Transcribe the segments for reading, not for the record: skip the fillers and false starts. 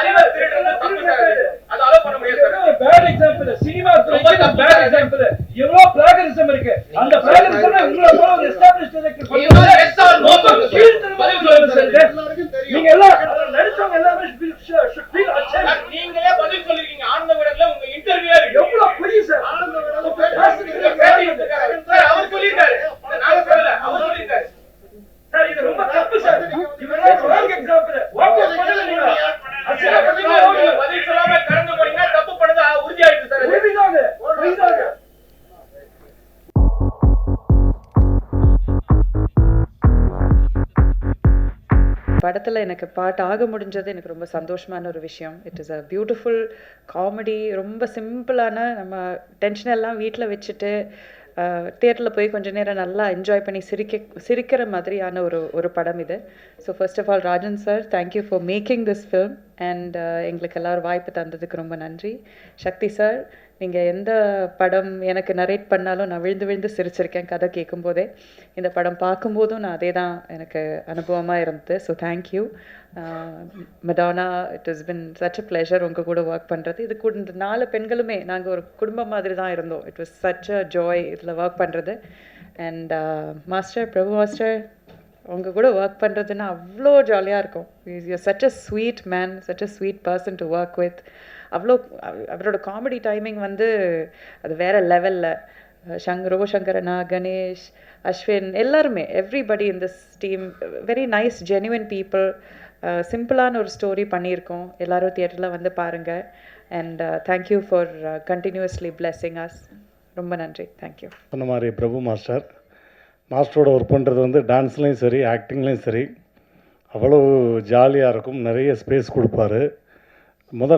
தலைவர் திருடுறது தப்பு சார். அது அலோ பண்ண முடியாது சார். பேட் எக்ஸாம்பிள் சினிமா துறைக்கு பேட் எக்ஸாம்பிள். எவ்வளவு பிளாகரிசம் இருக்கு. அந்த பிளாகரிசம் உங்களை போல ஒரு எஸ்டாப்லிஷ்ட் டைரக்டர் நீங்க எஸ் ஆர் நோ சொல்லுங்க. நீங்க எல்லாம் நடிச்சவங்க எல்லாமே should feel ashamed. நீங்களே பதில் சொல்லிருக்கீங்க. ஆனந்த விடல உங்க இன்டர்வியூ எவ்வளவு புரிய சார். சார் அவர் சொல்லிருக்காரு. நாங்க சொல்லல. அவர் சொல்லிருக்காரு. சார் இது ரொம்ப தப்பு சார். இவரே ராங் எக்ஸாம்பிள். ஓகே பண்ணல நீங்க. பதில் சொல்லாம கடந்து போனீங்கன்னா தப்பு பண்ணது உறுதியாயிடுச்சு சார். உறுதியாக. படத்தில் எனக்கு பாட்டு ஆக முடிஞ்சது எனக்கு ரொம்ப சந்தோஷமான ஒரு விஷயம். It is a beautiful comedy. ரொம்ப சிம்பிளான நம்ம டென்ஷன் எல்லாம் வீட்டில் வச்சுட்டு தியேட்டரில் போய் கொஞ்சம் நேரம் நல்லா என்ஜாய் பண்ணி சிரிக்கிற மாதிரியான ஒரு படம் இது. So first of all Rajan sir, thank you for making this film and எங்களுக்கு எல்லோரும் வாய்ப்பு தந்ததுக்கு ரொம்ப நன்றி. சக்தி சார், நீங்கள் எந்த படம் எனக்கு நரேட் பண்ணாலும் நான் விழுந்து சிரிச்சிருக்கேன் கதை கேட்கும்போதே. இந்த படம் பார்க்கும்போதும் நான் அதே தான் எனக்கு அனுபவமாக இருந்தது. So thank you Madonna. It is been such a pleasure உங்கள் கூட ஒர்க் பண்ணுறது. இது கூட இந்த 4 பெண்களுமே நாங்கள் ஒரு குடும்பம் மாதிரி தான் இருந்தோம். It was such a joy இதில் ஒர்க் பண்ணுறது. அண்ட் மாஸ்டர் பிரபு மாஸ்டர், உங்கள் கூட ஒர்க் பண்ணுறதுன்னா அவ்வளோ ஜாலியாக இருக்கும். You such a sweet man, such a sweet person to work with. அவ்வளோ அவரோட காமெடி டைமிங் வந்து அது வேறு லெவலில். ரோபோசங்கரனா, கணேஷ், அஸ்வின் எல்லாருமே, everybody in this team very nice genuine people. சிம்பிளான ஒரு ஸ்டோரி பண்ணியிருக்கோம். எல்லோரும் தியேட்டரில் வந்து பாருங்கள். And thank you for continuously blessing us. ரொம்ப நன்றி. தேங்க்யூ. சொன்ன மாதிரி பிரபு மாஸ்டரோட ஒர்க் பண்ணுறது வந்து டான்ஸ்லேயும் சரி ஆக்டிங்லேயும் சரி அவ்வளோ ஜாலியாக இருக்கும். நிறைய ஸ்பேஸ் கொடுப்பாரு.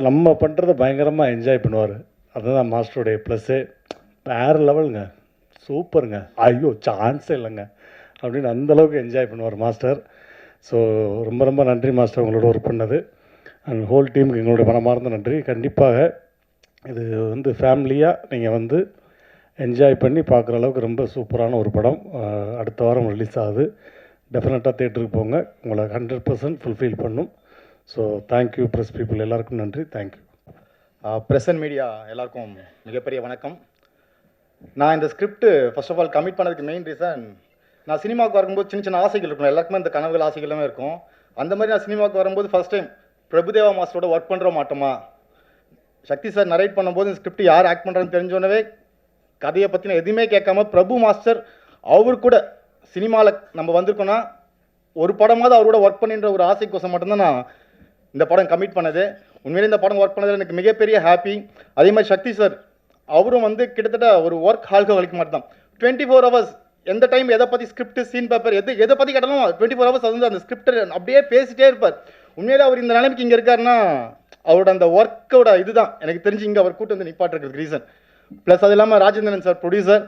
நம்ம பண்ணுறத பயங்கரமாக என்ஜாய் பண்ணுவார். அதுதான் மாஸ்டருடைய ப்ளஸ்ஸு. வேறு லெவலுங்க, சூப்பருங்க, ஐயோ சான்ஸே இல்லைங்க அப்படின்னு அந்தளவுக்கு என்ஜாய் பண்ணுவார் மாஸ்டர். ஸோ ரொம்ப நன்றி மாஸ்டர் உங்களோட ஒர்க் பண்ணது. அண்ட் ஹோல் டீமுக்கு எங்களுடைய மனமார்ந்த நன்றி. கண்டிப்பாக இது வந்து ஃபேமிலியாக நீங்கள் வந்து என்ஜாய் பண்ணி பார்க்குற அளவுக்கு ரொம்ப சூப்பரான ஒரு படம். அடுத்த வாரம் ரிலீஸ் ஆகுது. டெஃபினட்டாக தேட்டருக்கு போங்க, உங்களை 100% ஃபுல்ஃபில் பண்ணும். ஸோ தேங்க்யூ ப்ரெஸ் பீப்புள் எல்லாருக்கும் நன்றி. தேங்க்யூ. ப்ரெஸ் அண்ட் மீடியா எல்லாருக்கும் மிகப்பெரிய வணக்கம். நான் இந்த script first of all commit பண்ணதுக்கு மெயின் ரீசன், நான் சினிமாவுக்கு வரும்போது சின்ன ஆசைகள் இருக்கும். எல்லாருக்குமே இந்த கனவுகள் ஆசைகளுமே இருக்கும். அந்த மாதிரி நான் சினிமாவுக்கு வரும்போது ஃபர்ஸ்ட் டைம் பிரபுதேவா மாஸ்டரோட ஒர்க் பண்ணுற மாட்டோமா. சக்தி சார் நரேட் பண்ணும்போது இந்த ஸ்கிரிப்ட் யார் ஆக்ட் பண்ணுறதுன்னு தெரிஞ்சோன்னவே கதையை பற்றின எதுவுமே கேட்காம பிரபு மாஸ்டர் அவர் கூட சினிமாவில் நம்ம வந்திருக்கோன்னா ஒரு படமாவது அவரோட ஒர்க் பண்ணின்ற ஒரு ஆசைக்கோசம் மட்டும்தான் நான் இந்த படம் கமிட் பண்ணது. உண்மையிலே இந்த படம் ஒர்க் பண்ணதில் எனக்கு மிகப்பெரிய ஹாப்பி. அதே மாதிரி சக்தி சார் அவரும் வந்து கிட்டத்தட்ட ஒரு ஒர்க் ஹால்கோஹாலிக் மாதிரி தான். 24 hours எந்த டைம் எதை பற்றி ஸ்கிரிப்ட் சீன் பேப்பர் எதை பற்றி கேட்டாலும் 24 hours அது வந்து அந்த ஸ்கிரிப்டை அப்படியே பேசிட்டே இருப்பார். உண்மையிலே அவர் இந்த நிலைமைக்கு இங்கே இருக்காருன்னா அவரோட அந்த ஒர்க்கோட இதுதான் எனக்கு தெரிஞ்சு இங்கே அவர் கூட்டு வந்து நிப்பாட்டுறதுக்கு ரீசன். ப்ளஸ் அது இல்லாமல் ராஜேந்திரன் சார் ப்ரொடியூசர்,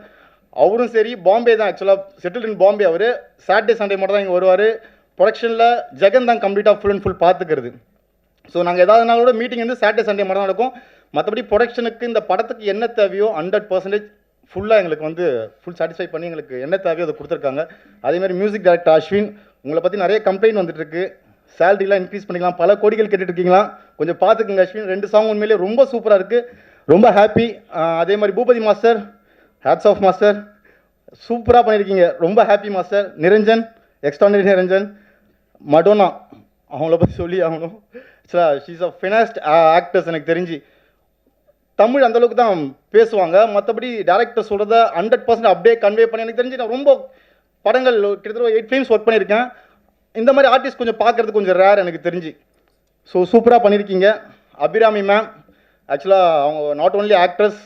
அவரும் சரி பாம்பே தான் ஆக்சுவலாக செட்டில் இன் பாம்பே. அவர் சாட்டர்டே சண்டே மட்டும் தான் இங்கே வருவார். ப்ரொடக்ஷனில் ஜெகன் தான் கம்ப்ளீட்டாக ஃபுல் அண்ட் ஃபுல் பார்த்துக்கிறது. ஸோ நாங்கள் ஏதாவதுனாலோட மீட்டிங் வந்து சாட்டர்டே சண்டே மட்டும் தான் நடக்கும். மற்றபடி ப்ரொடக்ஷனுக்கு இந்த படத்துக்கு என்ன தேவையோ 100% ஃபுல்லாக எங்களுக்கு வந்து ஃபுல் சாட்டிஸ்ஃபை பண்ணி எங்களுக்கு என்ன தேவையோ அதை கொடுத்துருக்காங்க. அதேமாதிரி மியூசிக் டைரக்டர் அஸ்வின், உங்களை பற்றி நிறைய கம்ப்ளைண்ட் வந்துட்டுருக்கு. சேலரிலாம் இன்க்ரீஸ் பண்ணிக்கலாம், பல கோடிகள் கேட்டுட்டு இருக்கீங்களா, கொஞ்சம் பார்த்துக்குங்க அஸ்வின். 2 சாங் உண்மையிலே ரொம்ப சூப்பராக இருக்குது, ரொம்ப ஹாப்பி. அதே மாதிரி Bhoopathy master, hats off master, சூப்பராக பண்ணியிருக்கீங்க, ரொம்ப happy master. Niranjan, extraordinary Niranjan. Madonna, அவங்கள பற்றி சொல்லி ஆகணும். She's a finest actors. எனக்கு தெரிஞ்சு தமிழ் அந்தளவுக்கு தான் பேசுவாங்க, மற்றபடி டேரக்டர் சொல்கிறத 100% அப்படியே கன்வே பண்ணி எனக்கு தெரிஞ்சு நான் ரொம்ப படங்கள் கிட்டத்தட்ட 8 ஃபிலிம்ஸ் ஒர்க் பண்ணியிருக்கேன். இந்த மாதிரி ஆர்டிஸ்ட் கொஞ்சம் பார்க்குறது கொஞ்சம் ரேர் எனக்கு தெரிஞ்சு. ஸோ சூப்பராக பண்ணியிருக்கீங்க. அபிராமி மேம் ஆக்சுவலாக அவங்க not only actress,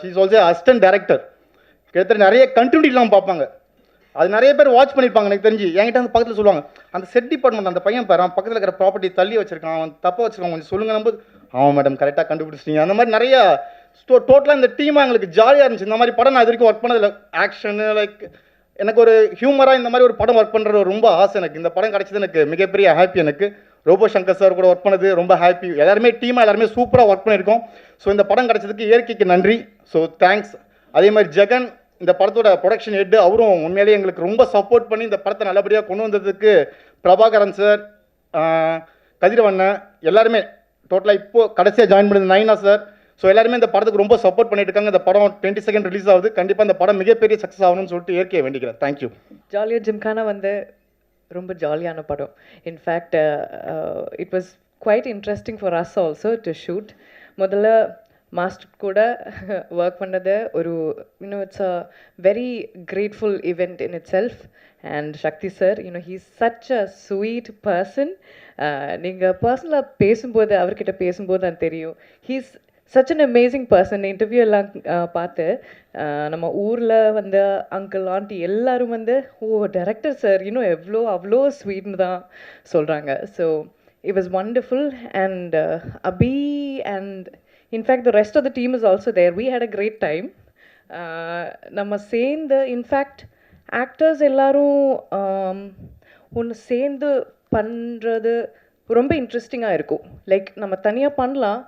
she's also assistant director. கிட்டத்தட்ட நிறைய கண்டினியூட்டிலாம் பார்ப்பாங்க, அது நிறைய பேர் வாட்ச் பண்ணியிருப்பாங்க எனக்கு தெரிஞ்சு. என்கிட்ட வந்து பக்கத்தில் சொல்லுவாங்க, அந்த செட் டிபார்ட்மெண்ட் அந்த பையன் பாரு பக்கத்தில் இருக்கிற ப்ராப்பர்ட்டி தள்ளி வச்சிருக்கான், அவன் தப்பாக வச்சிருக்கான், கொஞ்சம் சொல்லுங்க. போது ஆமாம் மேடம் கரெக்டாக கண்டுபிடிச்சிட்டீங்க. அந்த மாதிரி நிறைய டோட்டலாக இந்த டீமாக எங்களுக்கு ஜாலியாக இருந்துச்சு. இந்த மாதிரி படம் நான் இது வரைக்கும் ஒர்க் பண்ணதில்லை. ஆக்ஷனு லைக் எனக்கு ஒரு ஹியூமராக இந்த மாதிரி ஒரு படம் ஒர்க் பண்ணுறது ரொம்ப ஆசை எனக்கு. இந்த படம் கிடச்சது எனக்கு மிகப்பெரிய ஹாப்பி. எனக்கு ரோபோ சங்கர் சார் கூட ஒர்க் பண்ணது ரொம்ப ஹாப்பி. எல்லாருமே டீமாக எல்லாருமே சூப்பராக ஒர்க் பண்ணியிருக்கோம். ஸோ இந்த படம் கிடச்சதுக்கு இயற்கைக்கு நன்றி. So thanks. அதே மாதிரி ஜெகன், இந்த படத்தோட ப்ரொடக்ஷன் ஹெட், அவரும் உண்மையிலேயே எங்களுக்கு ரொம்ப சப்போர்ட் பண்ணி இந்த படத்தை நல்லபடியாக கொண்டு வந்ததுக்கு பிரபாகரன் சார், கதிரவண்ணன் எல்லாருமே டோட்டலாக இப்போ கடைசியாக ஜாயின் பண்ணது நைனா சார். ஸோ எல்லாருமே இந்த படத்துக்கு ரொம்ப சப்போர்ட் பண்ணிட்டு இருக்காங்க. இந்த படம் 22 ரிலீஸ் ஆகுது. கண்டிப்பாக இந்த படம் மிகப்பெரிய சக்ஸஸ் ஆகணும்னு சொல்லிட்டு இயற்கையை வேண்டிக்கிறேன். தேங்க்யூ. ஜாலியோ ஜிம்கானா வந்து ரொம்ப ஜாலியான படம். In fact it was quite interesting for us also to shoot. முதல்ல மாஸ்டர் கூட ஒர்க் பண்ணது ஒரு it's a very grateful event in itself. And Sakthi sir he's such a sweet person. நீங்கள் பர்சனலாக பேசும்போது அவர்கிட்ட பேசும்போது தான் தெரியும் he's such an amazing person. Interview எல்லாம் பார்த்து நம்ம ஊரில் வந்து அங்கிள் ஆண்டி எல்லாரும் வந்து டைரக்டர் சார் அவ்வளோ ஸ்வீட்னு தான் சொல்கிறாங்க. So it was wonderful. And Abhi and in fact the rest of the team is also there. We had a great time. நம்ம சேர்ந்து இன்ஃபேக்ட் ஆக்டர்ஸ் எல்லாரும் ஒன்று சேர்ந்து பண்ணுறது ரொம்ப இன்ட்ரெஸ்டிங்காக இருக்கும். லைக் நம்ம தனியாக பண்ணலாம்,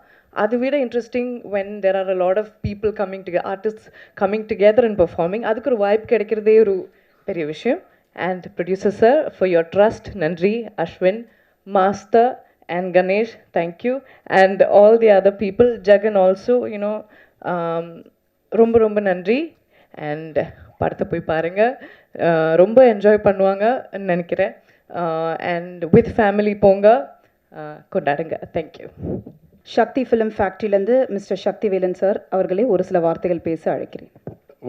அதை விட interesting when there are a lot of people coming together, artist coming together and performing. அதுக்கு ஒரு வாய்ப்பு கிடைக்கிறதே ஒரு பெரிய விஷயம். And producer sir for your trust, நன்றி. Ashwin, Master and Ganesh, thank you. And all the other people, Jagan also, ரொம்ப ரொம்ப நன்றி. அண்ட் படத்தை போய் பாருங்கள், ரொம்ப என்ஜாய் பண்ணுவாங்கன்னு நினைக்கிறேன். அண்ட் வித் ஃபேமிலி போங்க, கொண்டாடுங்க. தேங்க்யூ. சக்தி ஃபிலிம் ஃபேக்ட்ரியிலேருந்து மிஸ்டர் சக்திவேலன் சார் அவர்களே ஒரு சில வார்த்தைகள் பேச அழைக்கிறேன்.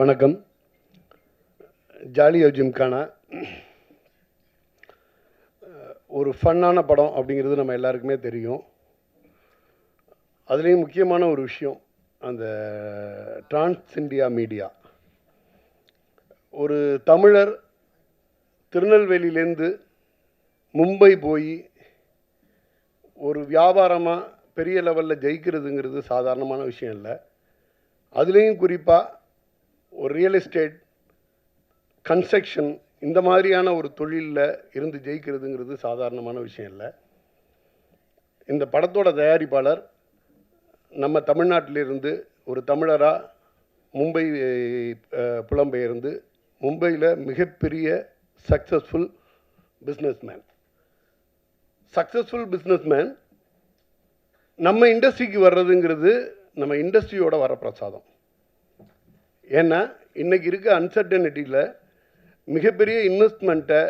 வணக்கம். ஜாலியோ ஜிம்கானா ஒரு ஃபன்னான படம் அப்படிங்கிறது நம்ம எல்லாருக்குமே தெரியும். அதுலேயும் முக்கியமான ஒரு விஷயம் அந்த டிரான்ஸ் இந்தியா மீடியா. ஒரு தமிழர் திருநெல்வேலியிலேருந்து மும்பை போய் ஒரு வியாபாரமாக பெரிய லெவலில் ஜெயிக்கிறதுங்கிறது சாதாரணமான விஷயம் இல்லை. அதுலேயும் குறிப்பாக ஒரு ரியல் எஸ்டேட், கன்ஸ்ட்ரக்ஷன் இந்த மாதிரியான ஒரு தொழிலில் இருந்து ஜெயிக்கிறதுங்கிறது சாதாரணமான விஷயம் இல்லை. இந்த படத்தோட தயாரிப்பாளர் நம்ம தமிழ்நாட்டிலிருந்து ஒரு தமிழராக மும்பை புலம்பெயர்ந்து மும்பையில் மிகப்பெரிய சக்ஸஸ்ஃபுல் பிஸ்னஸ்மேன் நம்ம இண்டஸ்ட்ரிக்கு வர்றதுங்கிறது நம்ம இண்டஸ்ட்ரியோட வர பிரசாதம். ஏன்னா இன்றைக்கி இருக்க அன்சர்டனிட்டியில் மிகப்பெரிய இன்வெஸ்ட்மெண்ட்டை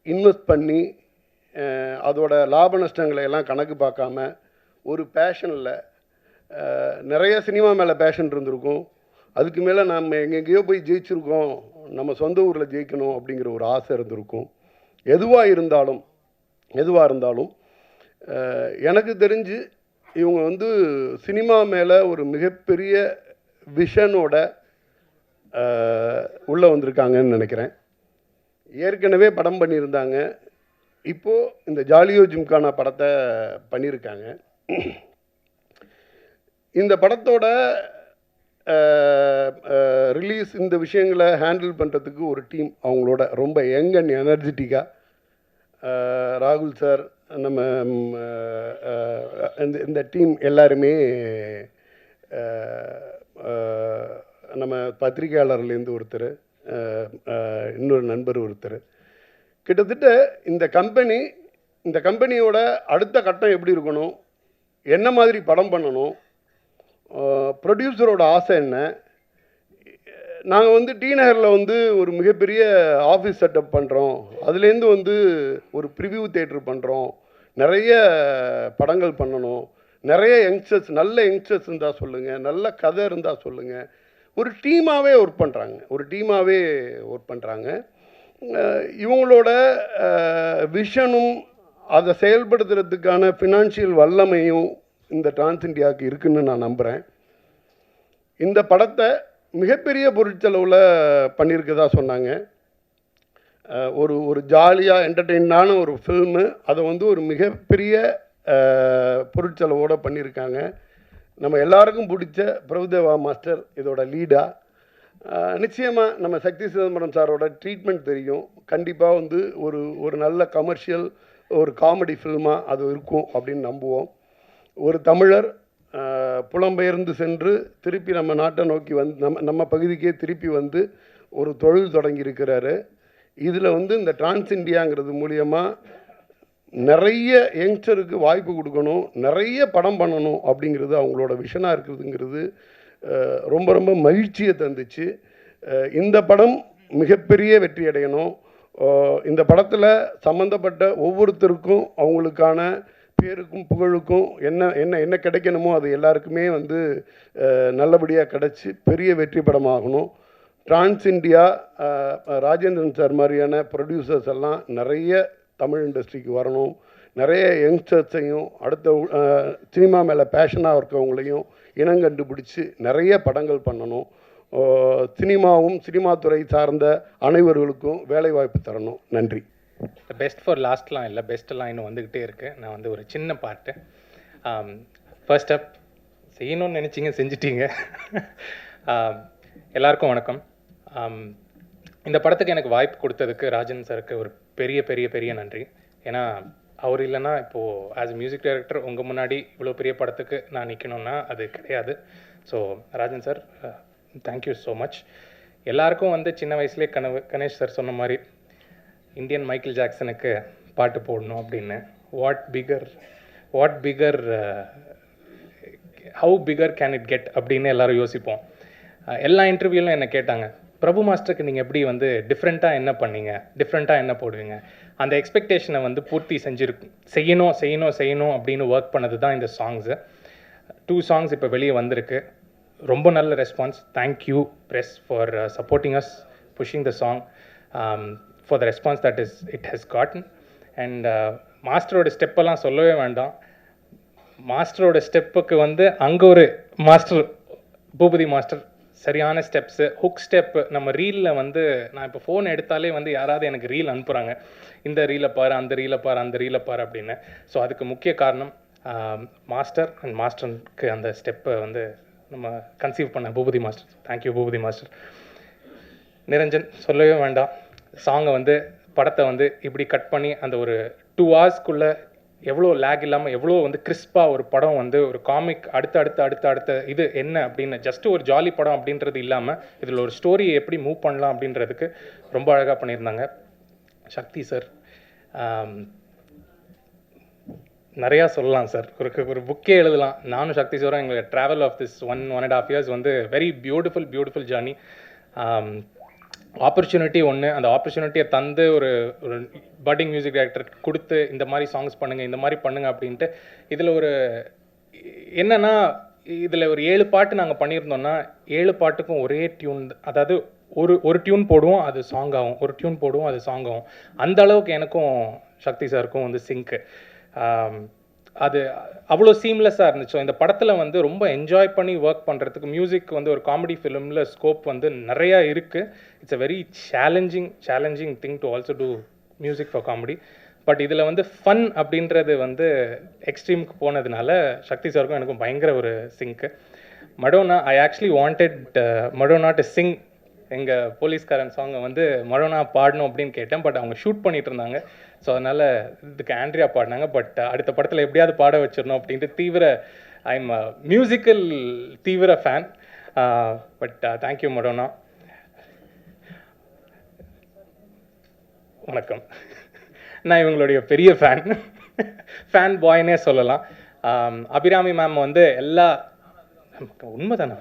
இன்வெஸ்ட் பண்ணி அதோட லாப நஷ்டங்களை எல்லாம் கணக்கு பார்க்காம ஒரு பேஷனில் நிறைய சினிமா மேலே பேஷன் இருந்திருக்கும். அதுக்கு மேலே நம்ம எங்கெங்கேயோ போய் ஜெயிச்சிருக்கோம், நம்ம சொந்த ஊரில் ஜெயிக்கணும் அப்படிங்கிற ஒரு ஆசை இருந்திருக்கும். எதுவாக இருந்தாலும் எனக்கு தெரிஞ்சு இவங்க வந்து சினிமா மேலே ஒரு மிகப்பெரிய விஷனோட உள்ளே வந்திருக்காங்கன்னு நினைக்கிறேன். ஏற்கனவே படம் பண்ணியிருந்தாங்க, இப்போது இந்த ஜாலியோ ஜிம்கானா படத்தை பண்ணியிருக்காங்க. இந்த படத்தோட ரிலீஸ் இந்த விஷயங்களை ஹேண்டில் பண்ணுறதுக்கு ஒரு டீம் அவங்களோட ரொம்ப யங் அண்ட் எனர்ஜெட்டிக்காக ராகுல் சார், நம்ம இந்த டீம் எல்லாருமே நம்ம பத்திரிகையாளர்லேருந்து ஒருத்தர், இன்னொரு நண்பர் ஒருத்தர், கிட்டத்தட்ட இந்த கம்பெனியோட அடுத்த கட்டம் எப்படி இருக்கணும், என்ன மாதிரி படம் பண்ணணும், ப்ரொடியூசரோட ஆசை என்ன. நாங்கள் வந்து டி நகரில் வந்து ஒரு மிகப்பெரிய ஆஃபீஸ் செட்டப் பண்ணுறோம், அதுலேருந்து வந்து ஒரு ப்ரிவ்யூ தேட்டர் பண்ணுறோம், நிறைய படங்கள் பண்ணணும், நிறைய யங்ஸ்டர்ஸ், நல்ல யங்ஸ்டர்ஸ் இருந்தால் சொல்லுங்கள், நல்ல கதை இருந்தால் சொல்லுங்கள். ஒரு டீமாகவே ஒர்க் பண்ணுறாங்க. இவங்களோட விஷனும் அதை செயல்படுத்துறதுக்கான ஃபினான்ஷியல் வல்லமையும் இந்த டிரான்ஸ் இந்தியாவுக்கு இருக்குதுன்னு நான் நம்புகிறேன். இந்த படத்தை மிகப்பெரிய பொருட்செலவில் பண்ணியிருக்கதா சொன்னாங்க. ஒரு ஜாலியாக என்டர்டெயினான ஒரு ஃபில்மு, அதை வந்து ஒரு மிகப்பெரிய பொருட்செலவோடு பண்ணியிருக்காங்க. நம்ம எல்லாருக்கும் பிடிச்ச பிரபுதேவா மாஸ்டர் இதோட லீடாக. நிச்சயமாக நம்ம சக்தி சிதம்பரம் சாரோட ட்ரீட்மெண்ட் தெரியும். கண்டிப்பாக வந்து ஒரு நல்ல கமர்ஷியல், ஒரு காமெடி ஃபில்மாக அது இருக்கும் அப்படின்னு நம்புவோம். ஒரு தமிழர் புலம்பெயர்ந்து சென்று திருப்பி நம்ம நாட்டை நோக்கி வந்து நம்ம பகுதிக்கே திருப்பி வந்து ஒரு தொழில் தொடங்கியிருக்கிறாரு. இதில் வந்து இந்த டிரான்ஸ் இந்தியாங்கிறது மூலியமாக நிறைய யங்ஸ்டருக்கு வாய்ப்பு கொடுக்கணும், நிறைய படம் பண்ணணும் அப்படிங்கிறது அவங்களோட விஷனாக இருக்குதுங்கிறது ரொம்ப ரொம்ப மகிழ்ச்சியை தந்துச்சு. இந்த படம் மிகப்பெரிய வெற்றி அடையணும். இந்த படத்தில் சம்மந்தப்பட்ட ஒவ்வொருத்தருக்கும் அவங்களுக்கான பேருக்கும் புகழுக்கும் என்ன என்ன என்ன கிடைக்கணுமோ அது எல்லாருக்குமே வந்து நல்லபடியாக கிடச்சி பெரிய வெற்றி படமாகணும். டிரான்ஸ் இண்டியா, ராஜேந்திரன் சார் மாதிரியான ப்ரொடியூசர்ஸ் எல்லாம் நிறைய தமிழ் இண்டஸ்ட்ரிக்கு வரணும். நிறைய யங்ஸ்டர்ஸையும் அடுத்த சினிமா மேலே பேஷனாக இருக்கவங்களையும் இனம் கண்டுபிடிச்சி நிறைய படங்கள் பண்ணணும். சினிமாவும் சினிமா துறை சார்ந்த அனைவர்களுக்கும் வேலைவாய்ப்பு தரணும். நன்றி. பெஸ்ட் ஃபார் லாஸ்ட்லாம் இல்லை, பெஸ்ட்டெல்லாம் இன்னும் வந்துக்கிட்டே இருக்குது. நான் வந்து ஒரு சின்ன பாட்டு ஃபர்ஸ்ட் அப் செய்யணும்னு நினச்சிங்க, செஞ்சிட்டீங்க. எல்லாருக்கும் வணக்கம். இந்த படத்துக்கு எனக்கு வாய்ப்பு கொடுத்ததுக்கு ராஜன் சாருக்கு ஒரு பெரிய பெரிய பெரிய நன்றி. ஏன்னா அவர் இல்லைன்னா இப்போது ஆஸ் மியூசிக் டைரக்டர் உங்கள் முன்னாடி இவ்வளோ பெரிய படத்துக்கு நான் நிற்கணும்னா அது கிடையாது. So Rajan sir, thank you so much. எல்லாருக்கும் வந்து சின்ன வயசுலேயே கணேஷ் சார் சொன்ன மாதிரி இந்தியன் மைக்கேல் ஜாக்சனுக்கு பாட்டு போடணும் அப்படின்னு. What figure how figure can it get அப்படின்னு எல்லோரும் யோசிப்போம். எல்லா இன்டர்வியூலும் என்னை கேட்டாங்க, பிரபு மாஸ்டருக்கு நீங்கள் எப்படி வந்து டிஃப்ரெண்ட்டாக என்ன பண்ணீங்க, டிஃப்ரெண்ட்டாக என்ன போடுவீங்க. அந்த எக்ஸ்பெக்டேஷனை வந்து பூர்த்தி செய்யணும் அப்படின்னு ஒர்க் பண்ணது தான் இந்த சாங்ஸு. 2 songs இப்போ வெளியே வந்திருக்கு. ரொம்ப நல்ல response. Thank you press for supporting us, pushing the song, for the response that it has gotten. And மாஸ்டரோட ஸ்டெப்பெல்லாம் சொல்லவே வேண்டாம். மாஸ்டரோட ஸ்டெப்புக்கு வந்து அங்கே ஒரு மாஸ்டர், பூபதி மாஸ்டர், சரியான ஸ்டெப்ஸு, ஹுக் ஸ்டெப்பு. நம்ம ரீலில் வந்து நான் இப்போ ஃபோன் எடுத்தாலே வந்து யாராவது எனக்கு ரீல் அனுப்புகிறாங்க, இந்த ரீலை பாரு, அந்த ரீலை பாரு அப்படின்னு. ஸோ அதுக்கு முக்கிய காரணம் மாஸ்டர் அண்ட் மாஸ்டருக்கு அந்த ஸ்டெப்பை வந்து நம்ம கன்சீவ் பண்ண Boopathy master. Thank you Boopathy master. Niranjan சொல்லவே வேண்டாம். சாங்கை வந்து படத்தை வந்து இப்படி கட் பண்ணி அந்த ஒரு 2 hours எவ்வளோ லேக் இல்லாமல் எவ்வளோ வந்து கிறிஸ்பாக ஒரு படம் வந்து ஒரு காமிக் அடுத்த இது என்ன அப்படின்னு ஜஸ்ட்டு ஒரு ஜாலி படம் அப்படின்றது இல்லாமல் இதில் ஒரு ஸ்டோரியை எப்படி மூவ் பண்ணலாம் அப்படின்றதுக்கு ரொம்ப அழகாக பண்ணியிருந்தாங்க. சக்தி சார், நிறையா சொல்லலாம் சார். ஒரு புக்கே எழுதலாம். நானும் சக்தி சாரும் எங்களுக்கு ட்ராவல் ஆஃப் திஸ் 1.5 years வந்து வெரி பியூட்டிஃபுல் ஜர்னி. ஆப்பர்ச்சுனிட்டி ஒன்று, அந்த ஆப்பர்ச்சுனிட்டியை தந்து ஒரு பட்டிங் மியூசிக் டைரக்டர் கொடுத்து இந்த மாதிரி சாங்ஸ் பண்ணுங்கள், இந்த மாதிரி பண்ணுங்கள் அப்படின்ட்டு. இதில் ஒரு என்னென்னா, இதில் ஒரு 7 பாட்டு நாங்கள் பண்ணியிருந்தோம்னா 7 பாட்டுக்கும் ஒரே டியூன், அதாவது ஒரு டியூன் போடுவோம் அது சாங் ஆகும், ஒரு டியூன் போடுவோம் அது சாங் ஆகும். அந்த அளவுக்கு எனக்கும் சக்தி சாருக்கும் வந்து சிங்க்கு. அது அவ்வளோ சீம்லெஸ்ஸாக இருந்துச்சு. இந்த படத்தில் வந்து ரொம்ப என்ஜாய் பண்ணி ஒர்க் பண்ணுறதுக்கு மியூசிக் வந்து ஒரு காமெடி ஃபிலிமில் ஸ்கோப் வந்து நிறையா இருக்குது. It's a very challenging thing to also do music for comedy. But இதில் வந்து ஃபன் அப்படின்றது வந்து எக்ஸ்ட்ரீமுக்கு போனதுனால சக்தி சாருக்கும் எனக்கும் பயங்கர ஒரு sync. Madonna, I actually wanted Madonna to sing எங்கள் போலீஸ்காரன் சாங்கை வந்து மடோனா பாடணும் அப்படின்னு கேட்டேன். பட் அவங்க ஷூட் பண்ணிகிட்டு இருந்தாங்க. ஸோ அதனால் இதுக்கு ஆண்ட்ரியா பாடினாங்க. பட் அடுத்த படத்தில் எப்படியாவது பாட வச்சிடணும் அப்படின்ட்டு ஐ எம் மியூசிக்கல் தீவிர ஃபேன். But thank you Madonna. வணக்கம். நான் இவங்களுடைய பெரிய ஃபேன் பாய்னே சொல்லலாம். அபிராமி மேம் வந்து உண்மைதானா,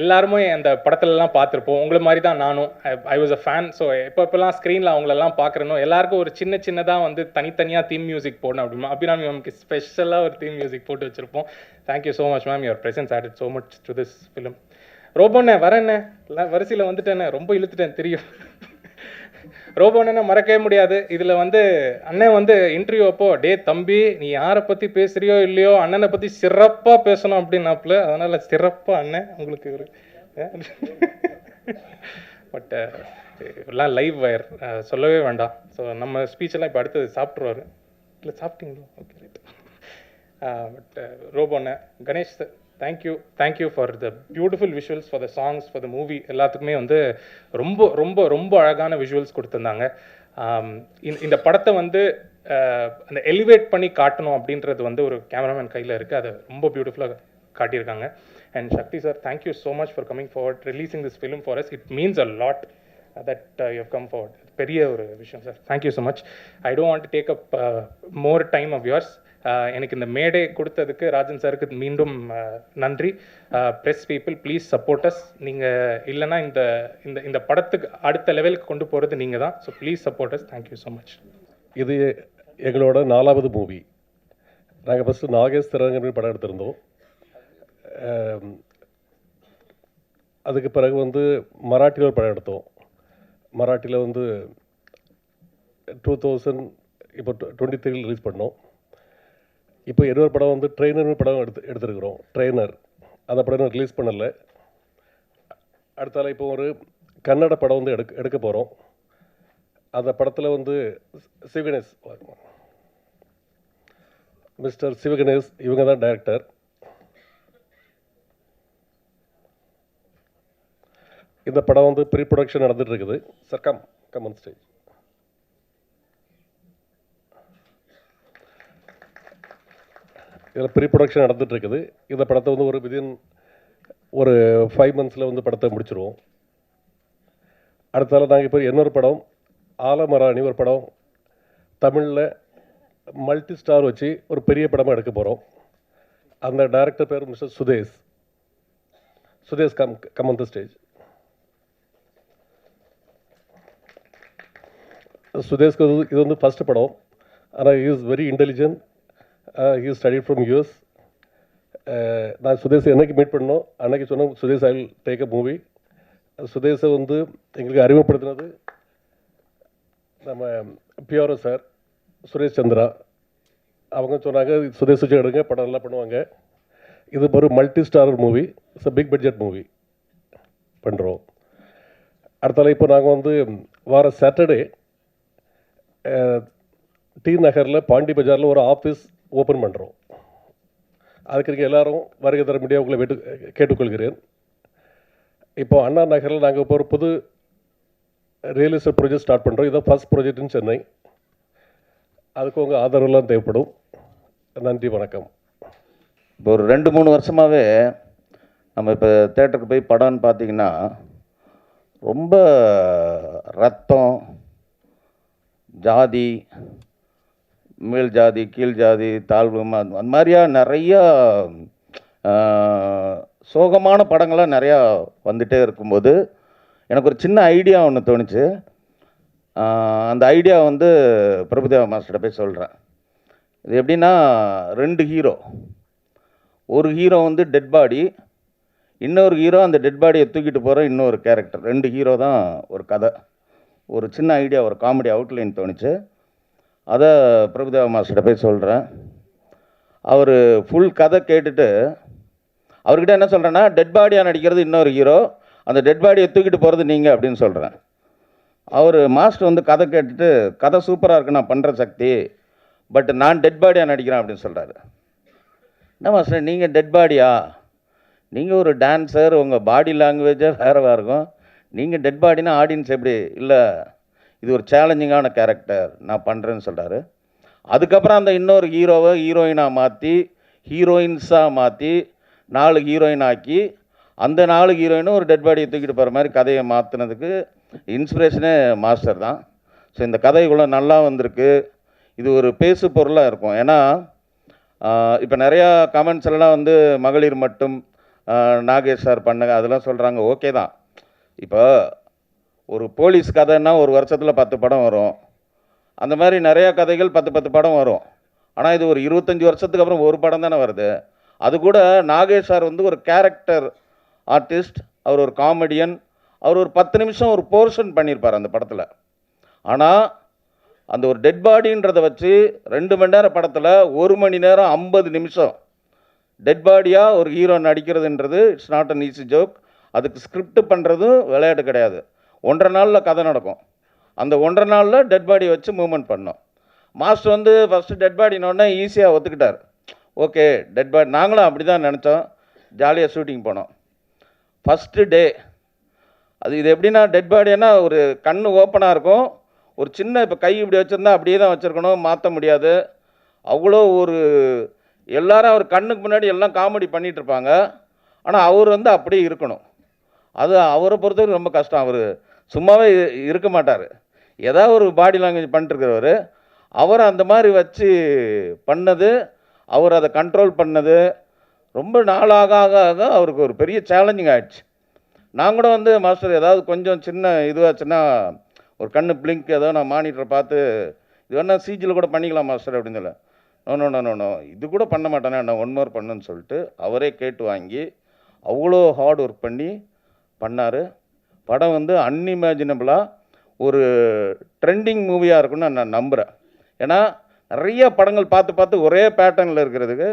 எல்லாருமே அந்த படத்துலலாம் பார்த்துருப்போம். உங்களை மாதிரி தான் நானும். I was a fan. So எப்போல்லாம் ஸ்க்ரீனில் அவங்களெல்லாம் பார்க்குறனோ எல்லாருக்கும் ஒரு சின்னதாக வந்து தனித்தனியாக தீம் மியூசிக் போடணும் அப்படின்னா அபிராமி மேம்க்கு ஸ்பெஷலாக ஒரு தீம் மியூசிக் போட்டு வச்சுருப்போோம். Thank you so much ma'am, your presence added so much to this film. ரோபோண்ணே வரேண்ணே, வரிசையில் வந்துட்டேண்ணே, ரொம்ப இழுத்துட்டேன் தெரியும். ரோபோண்ணே மறக்கவே முடியாது. இதில் வந்து அண்ணன் வந்து இன்டர்வியூ அப்போ, டே தம்பி நீ யாரை பற்றி பேசுகிறியோ இல்லையோ அண்ணனை பற்றி சிறப்பாக பேசணும் அப்படின்னாப்புல. அதனால் சிறப்பாக அண்ணன் உங்களுக்கு ஒரு பட் எல்லாம் லைவ் வயர் சொல்லவே வேண்டாம். ஸோ நம்ம ஸ்பீச்செல்லாம் இப்போ அடுத்தது சாப்பிட்ருவாரு. இல்லை சாப்பிட்டீங்களோ? Okay right. பட் ரோபோண்ணே, Ganesh sir, thank you for the beautiful visuals, for the songs, for the movie. எல்லாத்துக்குமே வந்து ரொம்ப ரொம்ப ரொம்ப அழகான விஷுவல்ஸ் கொடுத்துருந்தாங்க. இந்த படத்தை வந்து அந்த எலிவேட் பண்ணி காட்டணும் அப்படின்றது வந்து ஒரு கேமராமேன் கையில் இருக்குது. அதை ரொம்ப பியூட்டிஃபுல்லாக காட்டியிருக்காங்க. And Sakthi sir, thank you so much for coming forward, releasing this film for us. It means a lot that you have come forward. பெரிய ஒரு விஷயம் sir. Thank you so much. I don't want to take up more time of yours. எனக்கு இந்த மேடை கொடுத்ததுக்கு ராஜன் சாருக்கு மீண்டும் நன்றி. Press people please support us. நீங்கள் இல்லைன்னா இந்த இந்த இந்த படத்துக்கு அடுத்த லெவலுக்கு கொண்டு போகிறது நீங்கள் தான். So please support as. Thank you so much. இது எங்களோட 4வது மூவி. நாங்கள் ஃபஸ்ட்டு நாகேஷ் திரங்கன்னு படம் எடுத்திருந்தோம். அதுக்கு பிறகு வந்து மராட்டியில் ஒரு படம் எடுத்தோம். மராட்டியில் வந்து 2023 ரிலீஸ் பண்ணோம். இப்போ இன்னொரு படம் வந்து ட்ரெயினர்னு படம் எடுத்துருக்குறோம். ட்ரெயினர் அந்த படம் ரிலீஸ் பண்ணலை. அடுத்தால இப்போ ஒரு கன்னட படம் வந்து எடுக்க போகிறோம். அந்த படத்தில் வந்து சிவகணேஷ், மிஸ்டர் சிவகணேஷ் இவங்க தான் டைரக்டர். இந்த படம் வந்து ப்ரீ ப்ரொடக்ஷன் நடந்துட்டு இருக்குது. Sir come on stage. இதில் ப்ரீ ப்ரொடக்ஷன் நடந்துட்டு இருக்குது. இந்த படத்தை வந்து விதின் ஒரு 5 months வந்து படத்தை முடிச்சிருவோம். அடுத்தால நாங்கள் இப்போ இன்னொரு படம் ஆலமராணி ஒரு படம் தமிழில் மல்டி ஸ்டார் வச்சு ஒரு பெரிய படமாக எடுக்க போகிறோம். அந்த டைரக்டர் பேர் mister Sudesh. Come on the stage. சுதேஷ்க்கு இது வந்து ஃபஸ்ட்டு படம். ஆனால் he is very intelligent. He study from US. நான் சுதேஷ் என்னைக்கு மீட் பண்ணோம் அன்னைக்கு சொன்னோம் Sudesh I will take a movie. சுதேஷை வந்து எங்களுக்கு அறிமுகப்படுத்தினது நம்ம பிஆர்ஓ சார் சுரேஷ் சந்திரா. அவங்க சொன்னாங்க சுதேஷ் வச்சு எடுங்க, படம் நல்லா பண்ணுவாங்க. இது ஒரு multi starrer movie, it's a big budget movie பண்ணுறோம். அடுத்தால இப்போ நாங்கள் வந்து வார சாட்டர்டே டி நகரில் பாண்டி பஜாரில் ஒரு ஆஃபீஸ் ஓப்பன் பண்ணுறோம். அதுக்கு நீங்கள் எல்லோரும் வருகை தர முடியாது உங்களை கேட்டுக்கொள்கிறேன். இப்போ அண்ணா நகரில் நாங்கள் இப்போ ஒரு புது ரியல் எஸ்டேட் ப்ராஜெக்ட் ஸ்டார்ட் பண்ணுறோம். இதான் ஃபர்ஸ்ட் ப்ராஜெக்ட் இன் சென்னை. அதுக்கு உங்கள் ஆதரவுலாம் தேவைப்படும். நன்றி, வணக்கம். இப்போ ஒரு 2-3 வருஷமாகவே நம்ம இப்போ தேட்டருக்கு போய் படம்னு பார்த்தீங்கன்னா ரொம்ப ரத்தம், ஜாதி, மேல் ஜாதி, கீழ் ஜாதி, தாழ்வு, அந்த மாதிரியா நிறையா சோகமான படங்கள்லாம் நிறையா வந்துகிட்டே இருக்கும்போது எனக்கு ஒரு சின்ன ஐடியா ஒன்று தோணுச்சு. அந்த ஐடியா வந்து பிரபுதேவா மாஸ்டர்கிட்ட போய் சொல்கிறேன். இது எப்படின்னா 2 ஹீரோ. ஒரு ஹீரோ வந்து டெட் பாடி, இன்னொரு ஹீரோ அந்த டெட் பாடியை தூக்கிட்டு போகிற இன்னொரு கேரக்டர். 2 ஹீரோ தான் ஒரு கதை. ஒரு சின்ன ஐடியா, ஒரு காமெடி அவுட்லைன் தோணுச்சு. அதை பிரபுதேவா மாஸ்டர்கிட்ட போய் சொல்கிறேன். அவர் ஃபுல் கதை கேட்டுட்டு அவர்கிட்ட என்ன சொல்கிறேன்னா, டெட் பாடியாக நடிக்கிறது இன்னொரு ஹீரோ, அந்த டெட் பாடியை தூக்கிட்டு போகிறது நீங்கள் அப்படின்னு சொல்கிறேன். அவர் மாஸ்டர் வந்து கதை கேட்டுட்டு, கதை சூப்பராக இருக்குது, நான் பண்ணுற சக்தி, பட் நான் டெட் பாடியாக நடிக்கிறேன் அப்படின்னு சொல்கிறாரு. என்ன மாஸ்டர் நீங்கள் டெட் பாடியா? நீங்கள் ஒரு டான்ஸர், உங்கள் பாடி லாங்குவேஜே வேறு இருக்கும். நீங்கள் டெட் பாடினா ஆடியன்ஸ் எப்படி? இல்லை, இது ஒரு சேலஞ்சிங்கான கேரக்டர், நான் பண்ணுறேன்னு சொல்கிறாரு. அதுக்கப்புறம் அந்த இன்னொரு ஹீரோவை ஹீரோயினாக மாற்றி, ஹீரோயின்ஸாக மாற்றி 4 ஹீரோயின் ஆக்கி, அந்த 4 ஹீரோயினும் ஒரு டெட் பாடியை தூக்கிட்டு போகிற மாதிரி கதையை மாற்றினதுக்கு இன்ஸ்பிரேஷனே மாஸ்டர் தான். ஸோ இந்த கதை இவ்வளோ நல்லா வந்திருக்கு. இது ஒரு பேசு பொருளாக இருக்கும். ஏன்னா இப்போ நிறையா கமெண்ட்ஸ் எல்லாம் வந்து மகளிர் மட்டும் நாகேஷ் சார் பண்ணுங்க அதெல்லாம் சொல்கிறாங்க. ஓகே தான். இப்போ ஒரு போலீஸ் கதைன்னா ஒரு வருஷத்தில் 10 படம் வரும். அந்த மாதிரி நிறையா கதைகள் 10 படம் வரும். ஆனால் இது ஒரு 25 வருஷத்துக்கு அப்புறம் ஒரு படம் தானே வருது. அது கூட நாகேஷ் சார் வந்து ஒரு கேரக்டர் ஆர்டிஸ்ட், அவர் ஒரு காமெடியன், அவர் ஒரு 10 நிமிஷம் ஒரு போர்ஷன் பண்ணியிருப்பார் அந்த படத்தில். ஆனால் அந்த ஒரு டெட் பாடின்றதை வச்சு 2 மணி நேரம் படத்தில் 1 மணி நேரம் 50 நிமிஷம் டெட் பாடியாக ஒரு ஹீரோ நடிக்கிறதுன்றது it's not an easy joke. அதுக்கு ஸ்கிரிப்ட் பண்ணுறதும் விளையாட்டு கிடையாது. 1.5 நாளில் கதை நடக்கும். அந்த 1.5 நாளில் டெட் பாடியை வச்சு மூவ்மெண்ட் பண்ணோம். மாஸ்டர் வந்து ஃபஸ்ட்டு டெட் பாடினோடனே ஈஸியாக ஒத்துக்கிட்டார். ஓகே டெட் பாடி, நாங்களும் அப்படி தான் நினச்சோம். ஜாலியாக ஷூட்டிங் போனோம். ஃபஸ்ட்டு டே இது எப்படின்னா, டெட் பாடினா ஒரு கண் ஓப்பனாக இருக்கும், ஒரு சின்ன இப்போ கை இப்படி வச்சுருந்தா அப்படியே தான் வச்சுருக்கணும், மாற்ற முடியாது. அவ்வளோ ஒரு எல்லாரும் அவர் கண்ணுக்கு முன்னாடி எல்லாம் காமெடி பண்ணிகிட்டு இருப்பாங்க. ஆனால் அவர் வந்து அப்படியே இருக்கணும். அது அவரை பொறுத்தவரைக்கும் ரொம்ப கஷ்டம். அவர் சும்மாவே இருக்க மாட்டார். ஏதாவது ஒரு பாடி லாங்குவேஜ் பண்ணிட்டுருக்கிறவர் அவர் அந்த மாதிரி வச்சு பண்ணது, அவர் அதை கண்ட்ரோல் பண்ணது ரொம்ப நாளாக ஆக ஆக அவருக்கு ஒரு பெரிய சேலஞ்சிங் ஆகிடுச்சு. நான் கூட வந்து மாஸ்டர் ஏதாவது கொஞ்சம் சின்ன இதுவாச்சுன்னா ஒரு கண்ணு பிளிங்க் ஏதோ நான் மானிட்டரை பார்த்து இது வேணால் சிஜியில் கூட பண்ணிக்கலாம் மாஸ்டர் அப்படின்னு சொல்ல, நோ இது கூட பண்ண மாட்டேனே, நான் 1 மோர் பண்ணுன்னு சொல்லிட்டு அவரே கேட்டு வாங்கி அவ்வளோ ஹார்ட் ஒர்க் பண்ணி பண்ணார். படம் வந்து அன்இமேஜினபிளாக ஒரு ட்ரெண்டிங் மூவியாக இருக்குன்னு நான் நம்புகிறேன். ஏன்னா நிறைய படங்கள் பார்த்து பார்த்து ஒரே பேட்டர்னில் இருக்கிறதுக்கு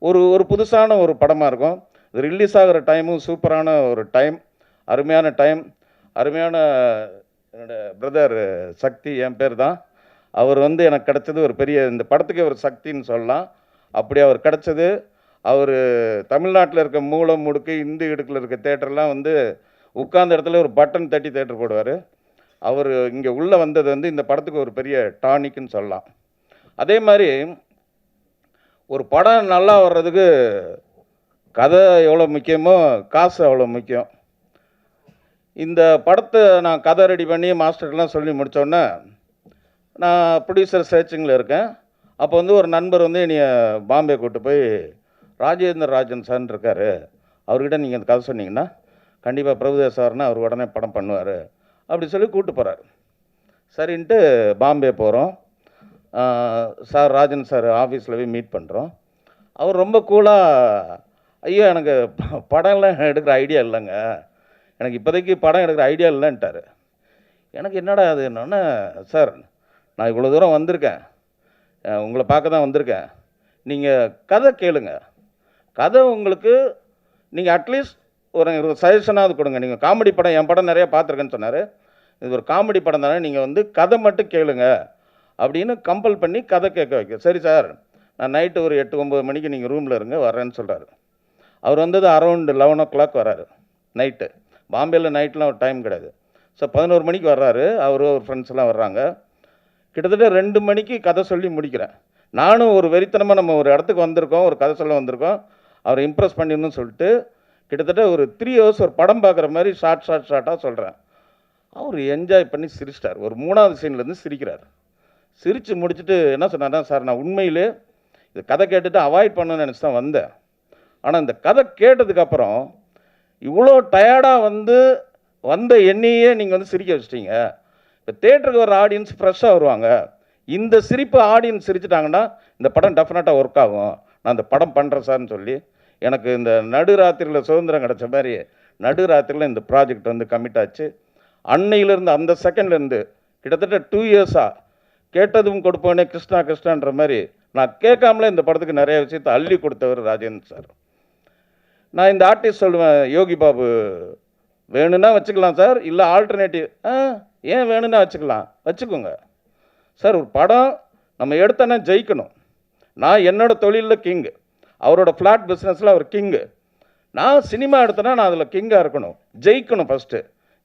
ஒரு புதுசான ஒரு படமாக இருக்கும். இது ரிலீஸ் ஆகிற டைமும் சூப்பரான ஒரு டைம், அருமையான டைம். அருமையான என்னோடய பிரதர் சக்தி, என் பேர் தான், அவர் வந்து எனக்கு கிடச்சது ஒரு பெரிய, இந்த படத்துக்கு ஒரு சக்தின்னு சொல்லலாம். அப்படி அவர் கிடச்சது. அவர் தமிழ்நாட்டில் இருக்க மூலம் முடுக்கு இந்து இடுக்கில் இருக்க தேட்டர்லாம் வந்து உட்கார்ந்த இடத்துல ஒரு பட்டன் தட்டி தேட்டர் போடுவார். அவர் இங்கே உள்ளே வந்தது வந்து இந்த படத்துக்கு ஒரு பெரிய டானிக்குன்னு சொல்லலாம். அதே மாதிரி ஒரு படம் நல்லா வர்றதுக்கு கதை எவ்வளோ முக்கியமோ காசு அவ்வளோ முக்கியம். இந்த படத்தை நான் கதை ரெடி பண்ணி மாஸ்டர்லாம் சொல்லி முடித்தோன்னே நான் ப்ரொடியூசர் சர்ச்சிங்கில் இருக்கேன். அப்போ வந்து ஒரு நண்பர் வந்து என்னைய பாம்பே கூப்பிட்டு போய் ராஜேந்திர ராஜன் சார்னு இருக்கார், அவர்கிட்ட நீங்கள் அந்த கதை சொன்னீங்கன்னா கண்டிப்பாக பிரபுதேவா சார்னா அவர் உடனே படம் பண்ணுவார் அப்படி சொல்லி கூப்பிட்டு போகிறார். சரின்ட்டு பாம்பே போகிறோம். சார் ராஜன் சார் ஆஃபீஸில் போய் மீட் பண்ணுறோம். அவர் ரொம்ப கூலாக, ஐயோ எனக்கு படம்லாம் எடுக்கிற ஐடியா இல்லைங்க, எனக்கு இப்போதைக்கு படம் எடுக்கிற ஐடியா இல்லைன்ட்டார். எனக்கு என்னடா அது என்னன்னா, சார் நான் இவ்வளோ தூரம் வந்திருக்கேன், உங்களை பார்க்க தான் வந்திருக்கேன், நீங்கள் கதை கேளுங்க, கதை உங்களுக்கு நீங்கள் அட்லீஸ்ட் ஒரு சஜஷனாவது கொடுங்க. நீங்கள் காமெடி படம், என் படம் நிறையா பார்த்துருக்கேன்னு சொன்னார், இது ஒரு காமெடி படம் தானே, நீங்கள் வந்து கதை மட்டும் கேளுங்க அப்படின்னு கம்பல் பண்ணி கதை கேட்க வைக்க. சரி சார், நான் நைட்டு ஒரு 8-9 மணிக்கு நீங்கள் ரூமில் இருங்க வரேன்னு சொல்கிறாரு. அவர் வந்தது அரௌண்ட் 11 o'clock வராரு நைட்டு. பாம்பேயில் நைட்லாம் ஒரு டைம் கிடையாது. ஸோ 11 மணிக்கு வர்றாரு. அவர் ஃப்ரெண்ட்ஸ் எல்லாம் வர்றாங்க. கிட்டத்தட்ட 2 மணிக்கு கதை சொல்லி முடிக்கிறேன். நானும் ஒரு வெறித்தனமாக நம்ம ஒரு இடத்துக்கு வந்திருக்கோம், ஒரு கதை சொல்ல வந்திருக்கோம், அவரை இம்ப்ரெஸ் பண்ணிடணும்னு சொல்லிட்டு கிட்டத்தட்ட ஒரு 3 hours ஒரு படம் பார்க்குற மாதிரி ஷார்ட்டாக சொல்கிறேன். அவர் என்ஜாய் பண்ணி சிரிச்சிட்டார். ஒரு 3வது சீன்லேருந்து சிரிக்கிறார். சிரித்து முடிச்சுட்டு என்ன சொன்னார்னா, சார் நான் உண்மையிலே இது கதை கேட்டுட்டு அவாய்ட் பண்ணணும்னு நினச்சி தான் வந்தேன், ஆனால் இந்த கதை கேட்டதுக்கப்புறம் இவ்வளோ டயர்டாக வந்த என்னையே நீங்கள் வந்து சிரிக்க வச்சிட்டீங்க. இப்போ தேட்டருக்கு வர ஆடியன்ஸ் ஃப்ரெஷ்ஷாக வருவாங்க, இந்த சிரிப்பு ஆடியன்ஸ் சிரிச்சிட்டாங்கன்னா இந்த படம் டெஃபினட்டாக ஒர்க் ஆகும், நான் இந்த படம் பண்ணுறேன் சார்னு சொல்லி எனக்கு இந்த நடுராத்திரியில் சுதந்திரம் கிடச்ச மாதிரி நடுராத்திரியில் இந்த ப்ராஜெக்ட் வந்து கமிட் ஆச்சு. அன்னையிலேருந்து அந்த செகண்ட்லேருந்து கிட்டத்தட்ட 2 years கேட்டதும் கொடுப்போனே கிருஷ்ணா கிருஷ்ணான்ற மாதிரி நான் கேட்காமலே இந்த படத்துக்கு நிறைய விஷயத்தை அள்ளி கொடுத்தவர் ராஜேந்திர சார். நான் இந்த ஆர்டிஸ்ட் சொல்லுவேன், யோகி பாபு வேணும்னா வச்சுக்கலாம் சார், இல்லை ஆல்டர்னேட்டிவ் ஏன் வேணும்னா வச்சுக்கோங்க சார். ஒரு படம் நம்ம எடுத்தோன்னா ஜெயிக்கணும். நான் என்னோட தொழிலில் கிங்கு, அவரோட ஃப்ளாட் பிஸ்னஸில் அவர் கிங்கு. நான் சினிமா எடுத்தேன்னா நான் அதில் கிங்காக இருக்கணும், ஜெயிக்கணும். ஃபஸ்ட்டு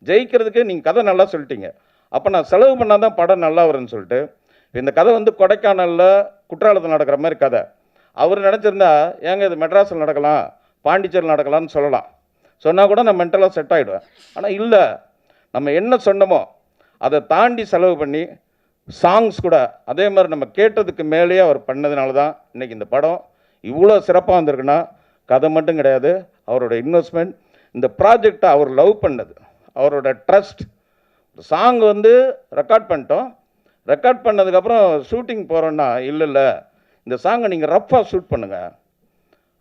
ஜெயிக்கிறதுக்கு நீங்கள் கதை நல்லா சொல்லிட்டீங்க, அப்போ நான் செலவு பண்ணால் தான் படம் நல்லா வரும்னு சொல்லிட்டு இந்த கதை வந்து கொடைக்கானலில் குற்றாலத்தில் நடக்கிற மாதிரி கதை. அவர் நினச்சிருந்தா ஏங்க இது மெட்ராஸில் நடக்கலாம், பாண்டிச்சேரியில் நடக்கலாம்னு சொல்லலாம், சொன்னால் கூட நான் மென்டலாக செட் ஆகிடுவேன். ஆனால் இல்லை, நம்ம என்ன சொன்னமோ அதை தாண்டி செலவு பண்ணி சாங்ஸ் கூட அதே மாதிரி நம்ம கேட்டதுக்கு மேலேயே அவர் பண்ணதுனால தான் இன்றைக்கி இந்த படம் இவ்வளோ சிறப்பாக வந்திருக்குன்னா கதை மட்டும் கிடையாது, அவரோட இன்வெஸ்ட்மெண்ட், இந்த ப்ராஜெக்டை அவர் லவ் பண்ணது, அவரோட ட்ரஸ்ட். சாங் வந்து ரெக்கார்ட் பண்ணிட்டோம், ரெக்கார்ட் பண்ணதுக்கப்புறம் ஷூட்டிங் போகிறோன்னா இல்லை இந்த சாங்கை நீங்கள் ரஃப்பாக ஷூட் பண்ணுங்கள்,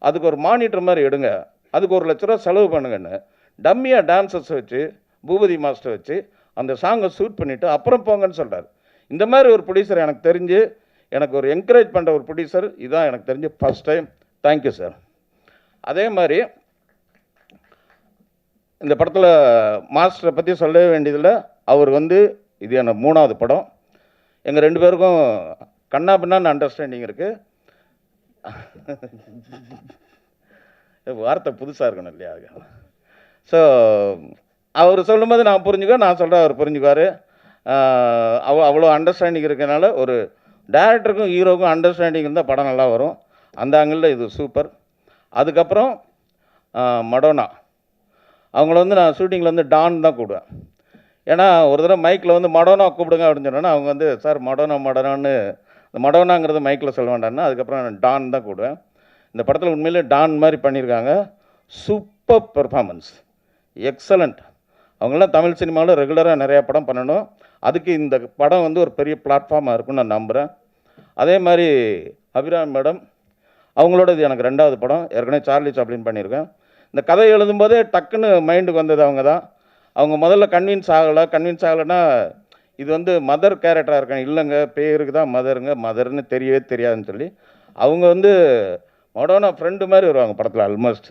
அதுக்கு ஒரு மானிட்டர் மாதிரி எடுங்க, அதுக்கு 1 லட்ச ரூபா செலவு பண்ணுங்கன்னு டம்மியாக டான்சர்ஸ் வச்சு பூபதி மாஸ்டர் வச்சு அந்த சாங்கை ஷூட் பண்ணிவிட்டு அப்புறம் போங்கன்னு சொல்கிறார். இந்த மாதிரி ஒரு ப்ரொடியூசர் எனக்கு தெரிஞ்சு, எனக்கு ஒரு என்கரேஜ் பண்ணுற ஒரு ப்ரொடியூசர் இதுதான் எனக்கு தெரிஞ்சு ஃபஸ்ட் டைம். Thank you sir. அதே மாதிரி இந்த படத்தில் மாஸ்டரை பற்றி சொல்லவே வேண்டியதில்லை. அவர் வந்து இது என்ன 3வது படம். எங்கள் 2 பேருக்கும் கண்ணா பின்னான்னு அண்டர்ஸ்டாண்டிங் இருக்குது. வார்த்தை புதுசாக இருக்கணும் இல்லையா? ஸோ அவர் சொல்லும்போது நான் புரிஞ்சுக்குவேன், நான் சொல்கிறேன் அவர் புரிஞ்சுக்குவார். அவ்வளோ அண்டர்ஸ்டாண்டிங் இருக்கிறதுனால ஒரு டேரக்டருக்கும் ஹீரோக்கும் அண்டர்ஸ்டாண்டிங் இருந்தால் படம் நல்லா வரும். அந்த ஆங்கிளில் இது சூப்பர். அதுக்கப்புறம் மடோனா, அவங்கள வந்து நான் ஷூட்டிங்கில் வந்து டான் தான் கூடுவேன். ஏன்னா ஒரு தடவை மைக்கில் வந்து மடோனா கூப்பிடுங்க அப்படின்னு சொன்னோன்னா அவங்க வந்து சார் மடோனான்னு இந்த மடோனாங்கிறது மைக்கில் சொல்ல வேண்டாம்னா அதுக்கப்புறம் நான் டான் தான் கூடுவேன். இந்த படத்தில் உண்மையிலே டான் மாதிரி பண்ணியிருக்காங்க. Super performance, excellent. அவங்களாம் தமிழ் சினிமாவில் ரெகுலராக நிறையா படம் பண்ணணும். அதுக்கு இந்த படம் வந்து ஒரு பெரிய பிளாட்ஃபார்மாக இருக்குன்னு நான் நம்புகிறேன். அதே மாதிரி அபிராமி மேடம் அவங்களோட இது எனக்கு 2வது படம். ஏற்கனவே சார்லி சாப்ளின் பண்ணியிருக்கேன். இந்த கதை எழுதும்போதே டக்குன்னு மைண்டுக்கு வந்தது அவங்க தான். அவங்க முதல்ல கன்வின்ஸ் ஆகலைன்னா இது வந்து மதர் கேரக்டராக இருக்கேன். இல்லைங்க பேருக்கு தான் மதர்னு தெரியவே தெரியாதுன்னு சொல்லி அவங்க வந்து மடோனா ஃப்ரெண்டு மாதிரி வருவாங்க படத்தில். ஆல்மோஸ்ட்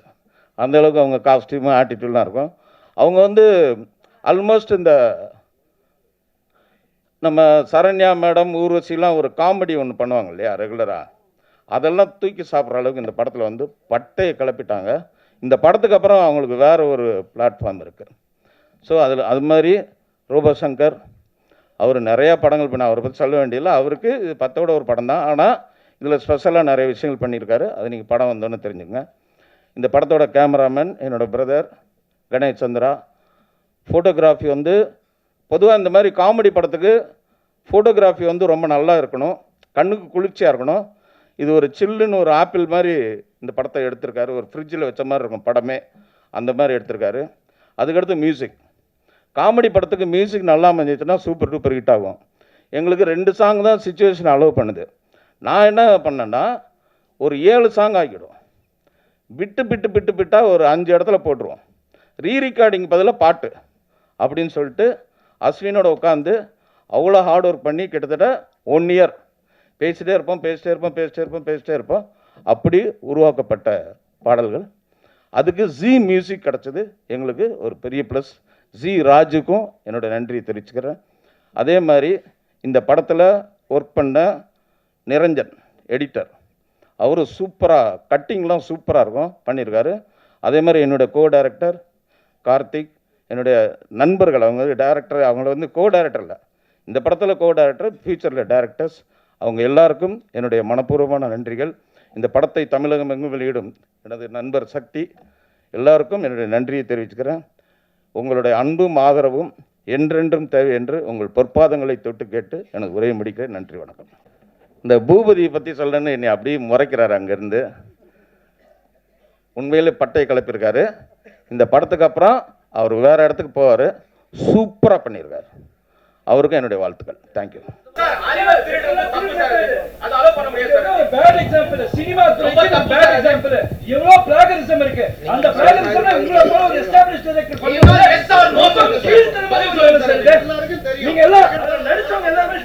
அந்தளவுக்கு அவங்க காஸ்டியூமு ஆட்டிடியூட்லாம் இருக்கும். அவங்க வந்து ஆல்மோஸ்ட் இந்த நம்ம சரண்யா மேடம் ஊர்வசிலாம் ஒரு காமெடி ஒன்று பண்ணுவாங்க இல்லையா ரெகுலராக, அதெல்லாம் தூக்கி சாப்பிட்ற அளவுக்கு இந்த படத்தில் வந்து பட்டையை கிளப்பிட்டாங்க. இந்த படத்துக்கு அப்புறம் அவங்களுக்கு வேறு ஒரு பிளாட்ஃபார்ம் இருக்குது. ஸோ அது மாதிரி ரூபசங்கர் அவர் நிறையா படங்கள் பண்ண, அவரை பற்றி சொல்ல வேண்டியதில்லை. அவருக்கு இது 10ஓட ஒரு படம் தான். ஆனால் இதில் ஸ்பெஷலாக நிறைய விஷயங்கள் பண்ணியிருக்காரு. அது நீங்கள் படம் வந்தோன்னு தெரிஞ்சுங்க. இந்த படத்தோட கேமராமேன் என்னோடய பிரதர் கணேஷ் சந்திரா. ஃபோட்டோகிராஃபி வந்து பொதுவாக இந்த மாதிரி காமெடி படத்துக்கு ஃபோட்டோகிராஃபி வந்து ரொம்ப நல்லா இருக்கணும், கண்ணுக்கு குளிர்ச்சியாக இருக்கணும். இது ஒரு சில்லுன்னு ஒரு ஆப்பிள் மாதிரி இந்த படத்தை எடுத்திருக்காரு. ஒரு ஃப்ரிட்ஜில் வச்ச மாதிரி இருக்கும் படமே, அந்த மாதிரி எடுத்திருக்காரு. அதுக்கடுத்து மியூசிக். காமெடி படத்துக்கு மியூசிக் நல்லா அமைஞ்சிச்சுன்னா சூப்பர் டூப்பர் ஹிட் ஆகும். எங்களுக்கு 2 சாங் தான் சிச்சுவேஷன் அலோவ் பண்ணுது. நான் என்ன பண்ணேன்னா ஒரு 7 சாங் ஆக்கிடுவோம். விட்டால் ஒரு 5 இடத்துல போட்டுருவோம். ரீரெக்கார்டிங் பதிலாக பாட்டு அப்படின்னு சொல்லிட்டு அஸ்வினோட உட்காந்து அவ்வளோ ஹார்ட் ஒர்க் பண்ணி கிட்டத்தட்ட 1 இயர் பேசிட்டே இருப்போம். அப்படி உருவாக்கப்பட்ட பாடல்கள். அதுக்கு ஜி மியூசிக் கிடச்சது எங்களுக்கு ஒரு பெரிய ப்ளஸ். ஜி ராஜுக்கும் என்னோடய நன்றி தெரிவிச்சுக்கிறேன். அதே மாதிரி இந்த படத்தில் ஒர்க் பண்ண நிரஞ்சன் எடிட்டர், அவர் சூப்பராக கட்டிங்லாம் சூப்பராக இருக்கும் பண்ணியிருக்காரு. அதே மாதிரி என்னுடைய கோ டைரக்டர் கார்த்திக், என்னுடைய நண்பர்கள், அவங்க டைரக்டர், அவங்கள வந்து கோ டைரக்டர் இல்லை, இந்த படத்தில் கோ டைரக்டர், ஃபியூச்சரில் டைரக்டர்ஸ், அவங்க எல்லாருக்கும் என்னுடைய மனப்பூர்வமான நன்றிகள். இந்த படத்தை தமிழகம் எங்கும் வெளியிடும் எனது நண்பர் சக்தி, எல்லாருக்கும் என்னுடைய நன்றியை தெரிவிச்சுக்கிறேன். உங்களுடைய அன்பும் ஆதரவும் என்றென்றும் தேவை என்று உங்கள் பொற்பாதங்களை தொட்டு கேட்டு எனக்கு உரையை முடிக்கிறேன். நன்றி, வணக்கம். இந்த பூபதியை பற்றி சொல்கிறேன்னு என்னை அப்படியே முறைக்கிறாரு அங்கேருந்து. உண்மையிலே பட்டையை கிளப்பியிருக்காரு. இந்த படத்துக்கு அப்புறம் அவர் வேறு இடத்துக்கு போவார். சூப்பராக பண்ணியிருக்காரு. அவருக்கும் என்னுடைய வாழ்த்துக்கள். தேங்க்யூ. பேட் எக்ஸாம்பிள் சினிமா துறைக்கு பேட் எக்ஸாம்பிள். எவ்வளவு பிளாகரிசம் இருக்கு. அந்த பிளாகரிசம் உங்களை போல ஒரு எஸ்டாப்லிஷ்ட் டைரக்டர் நீங்க எல்லாம் நடிச்சவங்க எல்லாமே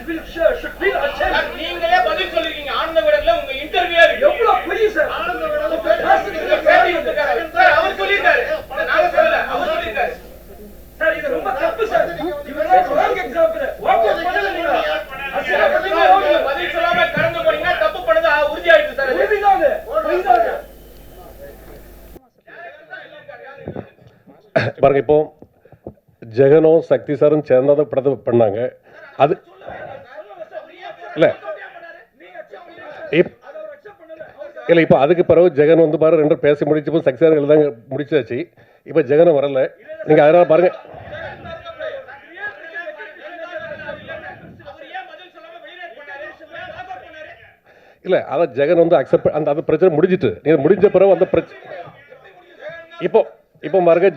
feel ashamed. நீங்களே பதில் சொல்லிருக்கீங்க. ஆனந்த விடல உங்க இன்டர்வியூ எவ்வளவு பெரிய சார் சார் அவர் சொல்லிட்டாரு. நான் சொல்லல, அவர் சொல்லிட்டாரு. சார் இது ரொம்ப தப்பு சார். இவரே ராங் எக்ஸாம்பிள். வாட் பண்ணல நீங்க பதில் சொல்லாம கடந்து போனீங்கன்னா தப்பு பண்ணதா உறுதி ஆயிடுச்சு சார். உறுதிதானே. பாருங்க, இப்போ ஜெகனும் சக்தி சாரும் சேர்ந்தா தான் படத்தை பண்ணாங்க. அது இல்லை இல்லை இப்போ அதுக்கு பிறகு ஜெகன் வந்து பாரு 2 பேசி முடிச்சு சக்தி சார் எழுதாங்க முடிச்சாச்சு. இப்போ ஜெகனும் வரல. நீங்கள் அதனால பாருங்க. இல்லை அதான் ஜெகன் வந்து அக்செப்ட் அந்த பிரச்சனை முடிஞ்சிட்டு நீங்கள் முடிஞ்ச பிறகு அந்த பிரச்சனை இப்போ பாருங்க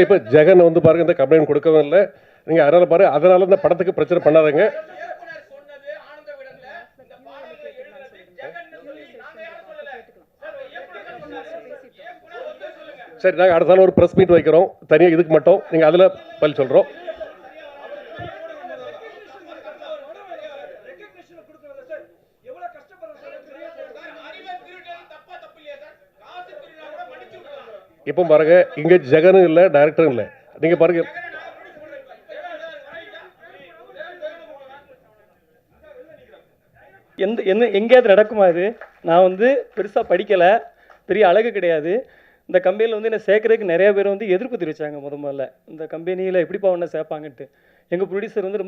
இப்போ ஜெகன் வந்து பாருங்க இந்த கம்ப்ளைண்ட் கொடுக்கவும் இல்லை. நீங்கள் அதனால இந்த படத்துக்கு பிரச்சனை பண்ணாதீங்க. சரி, நாங்கள் அடுத்த நாள் ஒரு ப்ரெஸ் மீட் வைக்கிறோம் தனியாக இதுக்கு மட்டும். நீங்கள் அதில் பதில் சொல்கிறோம். இப்போ பாருங்க, இங்கே ஜெகனும் இல்லை டைரக்டரும் இல்லை. நீங்கள் பாருங்க, எங்கேயாவது நடக்குமா இது? நான் வந்து பெருசாக படிக்கலை, பெரிய அழகு கிடையாது. இந்த கம்பெனியில் வந்து என்னை சேர்க்கறதுக்கு நிறைய பேர் வந்து எதிர்ப்பு தெரிவித்தாங்க. முதல்ல இந்த கம்பெனியில் எப்படிப்பா ஒன்றை சேர்ப்பாங்கன்ட்டு. எங்கள் ப்ரொடியூசர் வந்து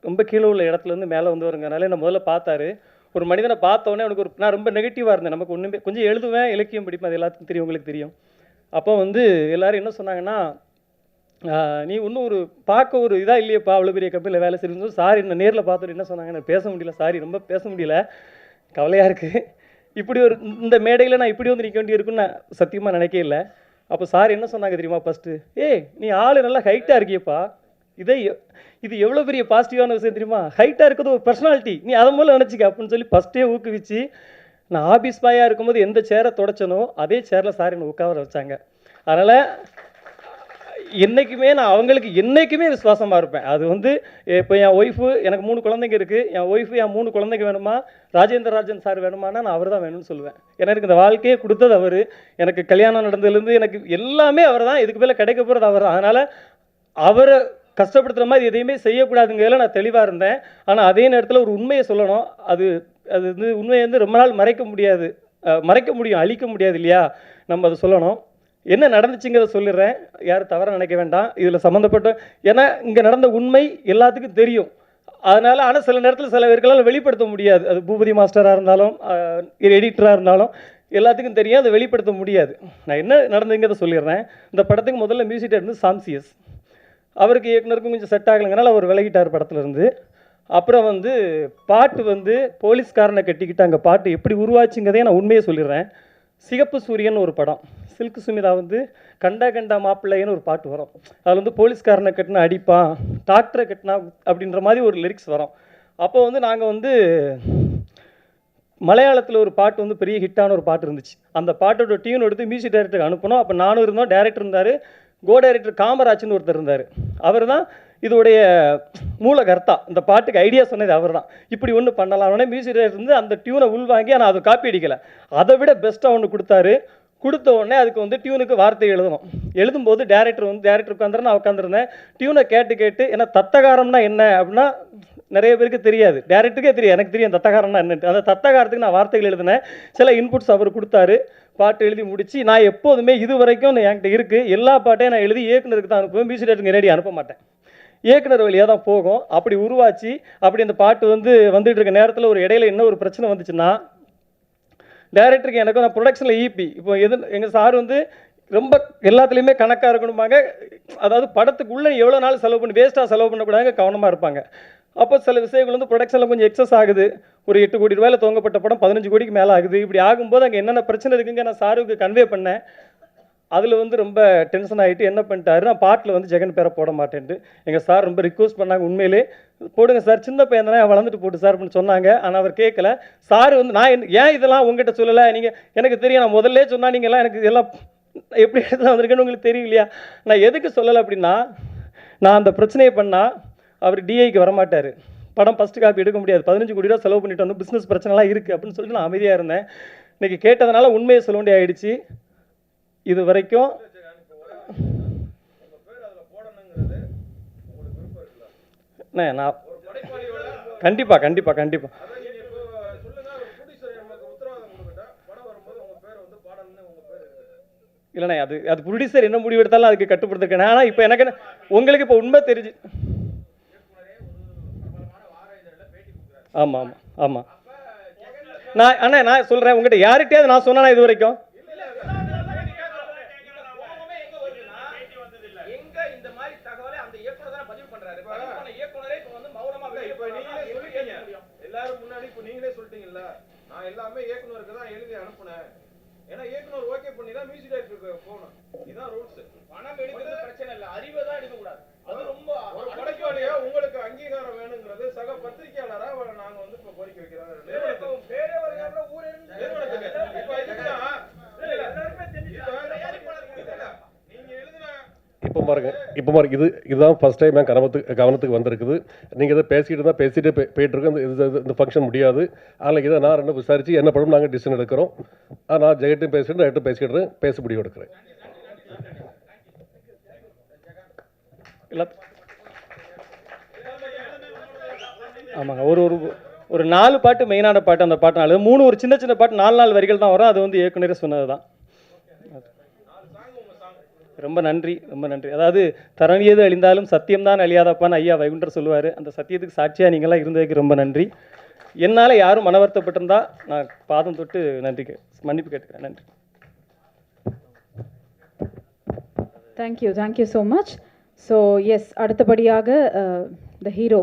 ரொம்ப கீழே உள்ள இடத்துலேருந்து மேலே வந்து வருங்கனால என்னை முதல்ல பார்த்தாரு. ஒரு மனிதனை பார்த்தோன்னே அவனுக்கு நான் ரொம்ப நெகட்டிவாக இருந்தேன். நமக்கு ஒன்றுமே கொஞ்சம் எழுதுவேன், இலக்கியம் படிப்பேன், அது எல்லாத்துக்கும் தெரியும், உங்களுக்கு தெரியும். அப்போ வந்து எல்லோரும் என்ன சொன்னாங்கன்னா, நீ இன்னும் ஒரு பார்க்க ஒரு இதாக இல்லையப்பா, அவ்வளோ பெரிய கம்பெனியில் வேலை செய்யணும். சாரி, என்ன நேரில் பார்த்துட்டு என்ன சொன்னாங்க, எனக்கு பேச முடியல, சாரி ரொம்ப பேச முடியல, கவலையாக இருக்குது. இப்படி ஒரு இந்த மேடையில் நான் இப்படி வந்து நிற்க வேண்டி இருக்குன்னு நான் சத்தியமாக நினைக்கவே இல்லை. அப்போ சார் என்ன சொன்னாங்க தெரியுமா? ஃபஸ்ட்டு, நீ ஆள் நல்லா ஹைட்டாக இருக்கியப்பா, இது எவ்வளோ பெரிய பாசிட்டிவான விஷயம் தெரியுமா? ஹைட்டாக இருக்கிறது ஒரு பர்சனாலிட்டி, நீ அதை மூலம் நினச்சிக்க அப்படின்னு சொல்லி ஃபஸ்ட்டே ஊக்குவிச்சு, நான் ஆஃபீஸ் பாயாக இருக்கும்போது எந்த சேரை தொடச்சனோ அதே சேரில் சார் என்னை உட்கார வச்சாங்க. அதனால் என்றைக்குமே நான் அவங்களுக்கு என்றைக்குமே விசுவாசமாக இருப்பேன். அது வந்து இப்போ என் ஒய்ஃபு, எனக்கு 3 குழந்தைங்க இருக்குது, என் ஒய்ஃபு என் 3 குழந்தைங்க வேணுமா, ராஜேந்திர ராஜன் சார் வேணுமானா நான் அவர் தான் வேணும்னு சொல்லுவேன். ஏன்னா எனக்கு இந்த வாழ்க்கையே கொடுத்தது அவர், எனக்கு கல்யாணம் நடந்ததுலேருந்து எனக்கு எல்லாமே அவர் தான், இதுக்கு மேலே கிடைக்க போகிறது அவர் தான். அதனால் அவரை கஷ்டப்படுத்துகிற மாதிரி எதையுமே செய்யக்கூடாதுங்கிறதுல நான் தெளிவாக இருந்தேன். ஆனால் அதே நேரத்தில் ஒரு உண்மையை சொல்லணும். அது வந்து உண்மையை வந்து ரொம்ப நாள் மறைக்க முடியாது, மறைக்க முடியும், அழிக்க முடியாது இல்லையா? நம்ம அதை சொல்லணும். என்ன நடந்துச்சுங்கிறத சொல்லிடுறேன், யாரும் தவறாக நினைக்க வேண்டாம் இதில் சம்மந்தப்பட்ட. ஏன்னா இங்கே நடந்த உண்மை எல்லாத்துக்கும் தெரியும். அதனால் ஆனால் சில நேரத்தில் சில பேருக்கெல்லாம் வெளிப்படுத்த முடியாது. அது பூபதி மாஸ்டராக இருந்தாலும் எடிட்டராக இருந்தாலும் எல்லாத்துக்கும் தெரியும், அதை வெளிப்படுத்த முடியாது. நான் என்ன நடந்துங்கிறத சொல்லிடுறேன். இந்த படத்துக்கு முதல்ல மியூசிக் டைரக்டர் சாம்சியஸ், அவருக்கு இயக்குனருக்கும் கொஞ்சம் செட் ஆகலைங்கனால அவர் விலகிட்டார் படத்துலேருந்து. அப்புறம் வந்து பாட்டு வந்து போலீஸ்காரனை கட்டிக்கிட்டு அங்கே பாட்டு எப்படி உருவாச்சுங்கிறதே நான் உண்மையை சொல்லிடுறேன். சிகப்பு சூரியன் ஒரு படம், சில்க் சுமிதா வந்து கண்டா கண்டா மாப்பிள்ளைன்னு ஒரு பாட்டு வரும். அதில் வந்து போலீஸ்காரனை கட்டினா அடிப்பான், டாக்டரை கட்டினா அப்படின்ற மாதிரி ஒரு லிரிக்ஸ் வரும். அப்போ வந்து நாங்கள் வந்து மலையாளத்தில் ஒரு பாட்டு வந்து பெரிய ஹிட்டான ஒரு பாட்டு இருந்துச்சு. அந்த பாட்டோட டியூன் எடுத்து மியூசிக் டைரக்டருக்கு அனுப்பணும். அப்போ நானும் இருந்தோம், டைரக்டர் இருந்தார், கோ டைரக்டர் காமராஜ்னு ஒருத்தர் இருந்தார். அவர் தான் இதோடைய மூலகர்த்தா, இந்த பாட்டுக்கு ஐடியா சொன்னது அவர் தான். இப்படி ஒன்று பண்ணலாம் உடனே மியூசிக் டைரக்டர் வந்து அந்த டியூனை உள்வாங்கி, ஆனால் அதை காப்பி அடிக்கலை, அதை விட பெஸ்ட்டாக ஒன்று கொடுத்தாரு. கொடுத்த உடனே அதுக்கு வந்து டியூனுக்கு வார்த்தை எழுதணும். எழுதும்போது டேரக்டர் உட்காந்துருந்தேன், நான் உட்காந்துருந்தேன். டியூனை கேட்டு ஏன்னா தத்தகாரம்னா என்ன அப்படின்னா நிறைய பேருக்கு தெரியாது, டேரக்டருக்கே தெரியும், எனக்கு தெரியும் தத்தகாரம்னா என்னட்டு. அந்த தத்தகாரத்துக்கு நான் வார்த்தைகள் எழுதினேன், சில இன்புட்ஸ் அவர் கொடுத்தாரு, பாட்டு எழுதி முடிச்சு. நான் எப்போதுமே இது வரைக்கும் என்கிட்ட இருக்குது எல்லா பாட்டையும் நான் எழுதி இயக்குனருக்கு தான் அனுப்புவேன், மியூசிக் டைரக்டருக்கு நேரடி அனுப்ப மாட்டேன், இயக்குனர் வழியாக தான் போகும். அப்படி உருவாச்சு. அப்படி அந்த பாட்டு வந்து வந்துட்டு இருக்க நேரத்தில் ஒரு இடையில என்ன ஒரு பிரச்சனை வந்துச்சுன்னா, டைரக்டருக்கு எனக்கும் நான் ப்ரொடக்ஷனில் ஈபி இப்போ எங்கள் சார் வந்து ரொம்ப எல்லாத்துலேயுமே கணக்காக இருக்கணுமாங்க. அதாவது படத்துக்குள்ளே எவ்வளோ நாள் செலவு பண்ணி வேஸ்ட்டாக செலவு பண்ணக்கூடாது, கவனமாக இருப்பாங்க. அப்போ சில விஷயங்கள் வந்து ப்ரொடக்ஷனில் கொஞ்சம் எக்ஸஸ் ஆகுது. ஒரு 8 கோடி ரூபாயில் துவங்கப்பட்ட படம் 15 கோடிக்கு மேலே ஆகுது. இப்படி ஆகும்போது அங்கே என்னென்ன பிரச்சனை இருக்குங்க நான் சாருக்கு கன்வே பண்ணேன். அதில் வந்து ரொம்ப டென்ஷன் ஆகிட்டு என்ன பண்ணிட்டாரு, நான் பாட்டில் வந்து ஜெகன் பேரை போட மாட்டேன்ட்டு எங்கள் சார் ரொம்ப ரிக்வஸ்ட் பண்ணாங்க, உண்மையிலே போடுங்க சார், சின்ன பையன் தானே வளர்ந்துட்டு போட்டு சார் அப்படின்னு சொன்னாங்க. ஆனால் அவர் கேட்கல. சார் வந்து நான் ஏன் இதெல்லாம் உங்கள்கிட்ட சொல்லலை, நீங்கள் எனக்கு தெரியும், நான் முதல்ல சொன்னால் நீங்கள்லாம் எனக்கு எல்லாம் எப்படி எடுத்து வந்திருக்கேன்னு உங்களுக்கு தெரியும் இல்லையா? நான் எதுக்கு சொல்லலை அப்படின்னா, நான் அந்த பிரச்சனையை பண்ணால் அவர் டிஐக்கு வரமாட்டார், படம் ஃபஸ்ட்டு காப்பி எடுக்க முடியாது, 15 கோடி ரூபா செலவு பண்ணிட்டு வந்து பிஸ்னஸ் பிரச்சனைலாம் இருக்குது அப்படின்னு சொல்லிட்டு நான் அமைதியாக இருந்தேன். இன்றைக்கி கேட்டதுனால உண்மையை சொல்ல வேண்டிய ஆயிடுச்சு. இது வரைக்கும் நான் கண்டிப்பாக கண்டிப்பாக கண்டிப்பாக இல்லைண்ணே, அது ப்ரொடியூசர் என்ன முடிவு எடுத்தாலும் அதுக்கு கட்டுப்படுத்திருக்கேன். ஆனால் இப்போ எனக்கு உங்களுக்கு இப்போ உண்மை தெரிஞ்சு. ஆமாம் ஆமாம் ஆமாம். நான் சொல்கிறேன் உங்கள்கிட்ட யார்கிட்டயாவது நான் சொன்னேன்னா இது வரைக்கும் எல்லாரும் முன்னாடி இப்ப நீங்களே சொல்லிட்டீங்கல்ல, நான் எல்லாமே இயக்குனருக்கு தான் எழுதி அனுப்புனேன். ஏன்னா இயக்குனர் ஓகே பண்ணி தான் மியூசிக் டைரக்டருக்கு போகணும். இதுதான் ரூல்ஸ். பணம் எடுக்கிறது பிரச்சனை இல்லை, அறிவை தான் எடுக்க கூடாது. அது ரொம்ப ஒரு படைப்பாளியா உங்களுக்கு அங்கீகாரம் வேணுங்கிறது சக பத்திரிகையாளரா நாங்க வந்து இப்ப கோரிக்கை வைக்கிறோம். இப்போ பாருங்க இதுதான் ஃபர்ஸ்ட் டைம் என் கவனத்துக்கு வந்திருக்குது. நீங்கள் இதை பேசிட்டு போயிட்டுருக்கோம். இந்த ஃபங்க்ஷன் முடியாது. அதில் இதை நான் 2 விசாரித்து என்ன படம் நாங்கள் டிசிஷன் எடுக்கிறோம். நான் ஜெகட்டும் பேசிட்டு டைரக்டும் பேசிக்கிட்டு பேச முடிவு எடுக்கிறேன். ஆமாங்க. ஒரு 4 பாட்டு மெயினான பாட்டு, அந்த பாட்டு 4, 3 ஒரு சின்ன சின்ன பாட்டு 4 வரிகள் தான் வரும். அது வந்து ஏற்கனவே சொன்னது தான். ரொம்ப நன்றி, ரொம்ப நன்றி. அதாவது தரணியது அழிந்தாலும் சத்தியம்தான் அழியாதப்பான்னு ஐயா வைகுண்டர் சொல்லுவார். அந்த சத்தியத்துக்கு சாட்சியாக நீங்களாம் இருந்ததுக்கு ரொம்ப நன்றி. என்னால் யாரும் மன வருத்தப்பட்டிருந்தா நான் பாதம் தொட்டு மன்னிப்பு கேட்டுக்கிறேன். நன்றி. Thank you so much. So yes, அடுத்தபடியாக த ஹீரோ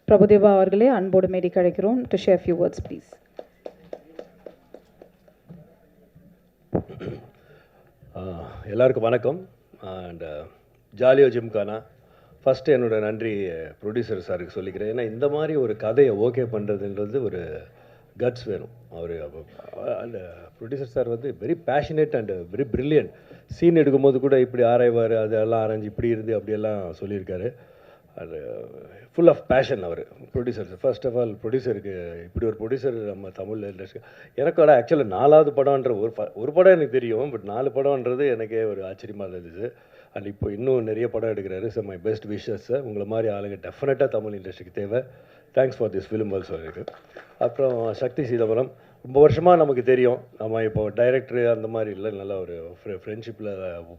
பிரபுதேவா அவர்களே அன்போடு மேடைக்கு அழைக்கிறோம். To share few words please. எல்லாருக்கும் வணக்கம். அண்ட் ஜாலியோ ஜிம்கானா ஃபஸ்ட்டு என்னோட நன்றி ப்ரொடியூசர் சாருக்கு சொல்லிக்கிறேன். ஏன்னா இந்த மாதிரி ஒரு கதையை ஓகே பண்ணுறதுன்றது ஒரு கட்ஸ் வேணும். அவர் அந்த ப்ரொடியூசர் சார் வந்து very passionate and very brilliant. Scene எடுக்கும்போது கூட இப்படி ஆராய்வார், அதெல்லாம் ஆராய்ஞ்சு இப்படி இருந்து அப்படியெல்லாம் சொல்லியிருக்காரு. அது ஃபுல் ஆஃப் பேஷன் அவர் ப்ரொடியூசர். ஃபர்ஸ்ட் ஆஃப் ஆல் ப்ரொடியூசருக்கு இப்படி ஒரு ப்ரொடியூசர் நம்ம தமிழ் இண்டஸ்ட்ரி எனக்கோட ஆக்சுவலாக 4வது படம்ன்ற ஒரு படம் எனக்கு தெரியும், பட் 4 படம்ன்றது எனக்கே ஒரு ஆச்சரியமாக இருந்தது. அண்ட் இப்போ இன்னும் நிறைய படம் எடுக்கிறாரு. So my best wishes. உங்களை மாதிரி ஆளுங்க டெஃபினட்டாக தமிழ் இண்டஸ்ட்ரிக்கு தேவை. Thanks for this film also இருக்குது. அப்புறம் சக்தி சிதம்பரம் ரொம்ப வருஷமாக நமக்கு தெரியும். நம்ம இப்போ டைரக்டரு அந்த மாதிரி இல்லை, நல்ல ஒரு ஃப்ரெண்ட்ஷிப்பில்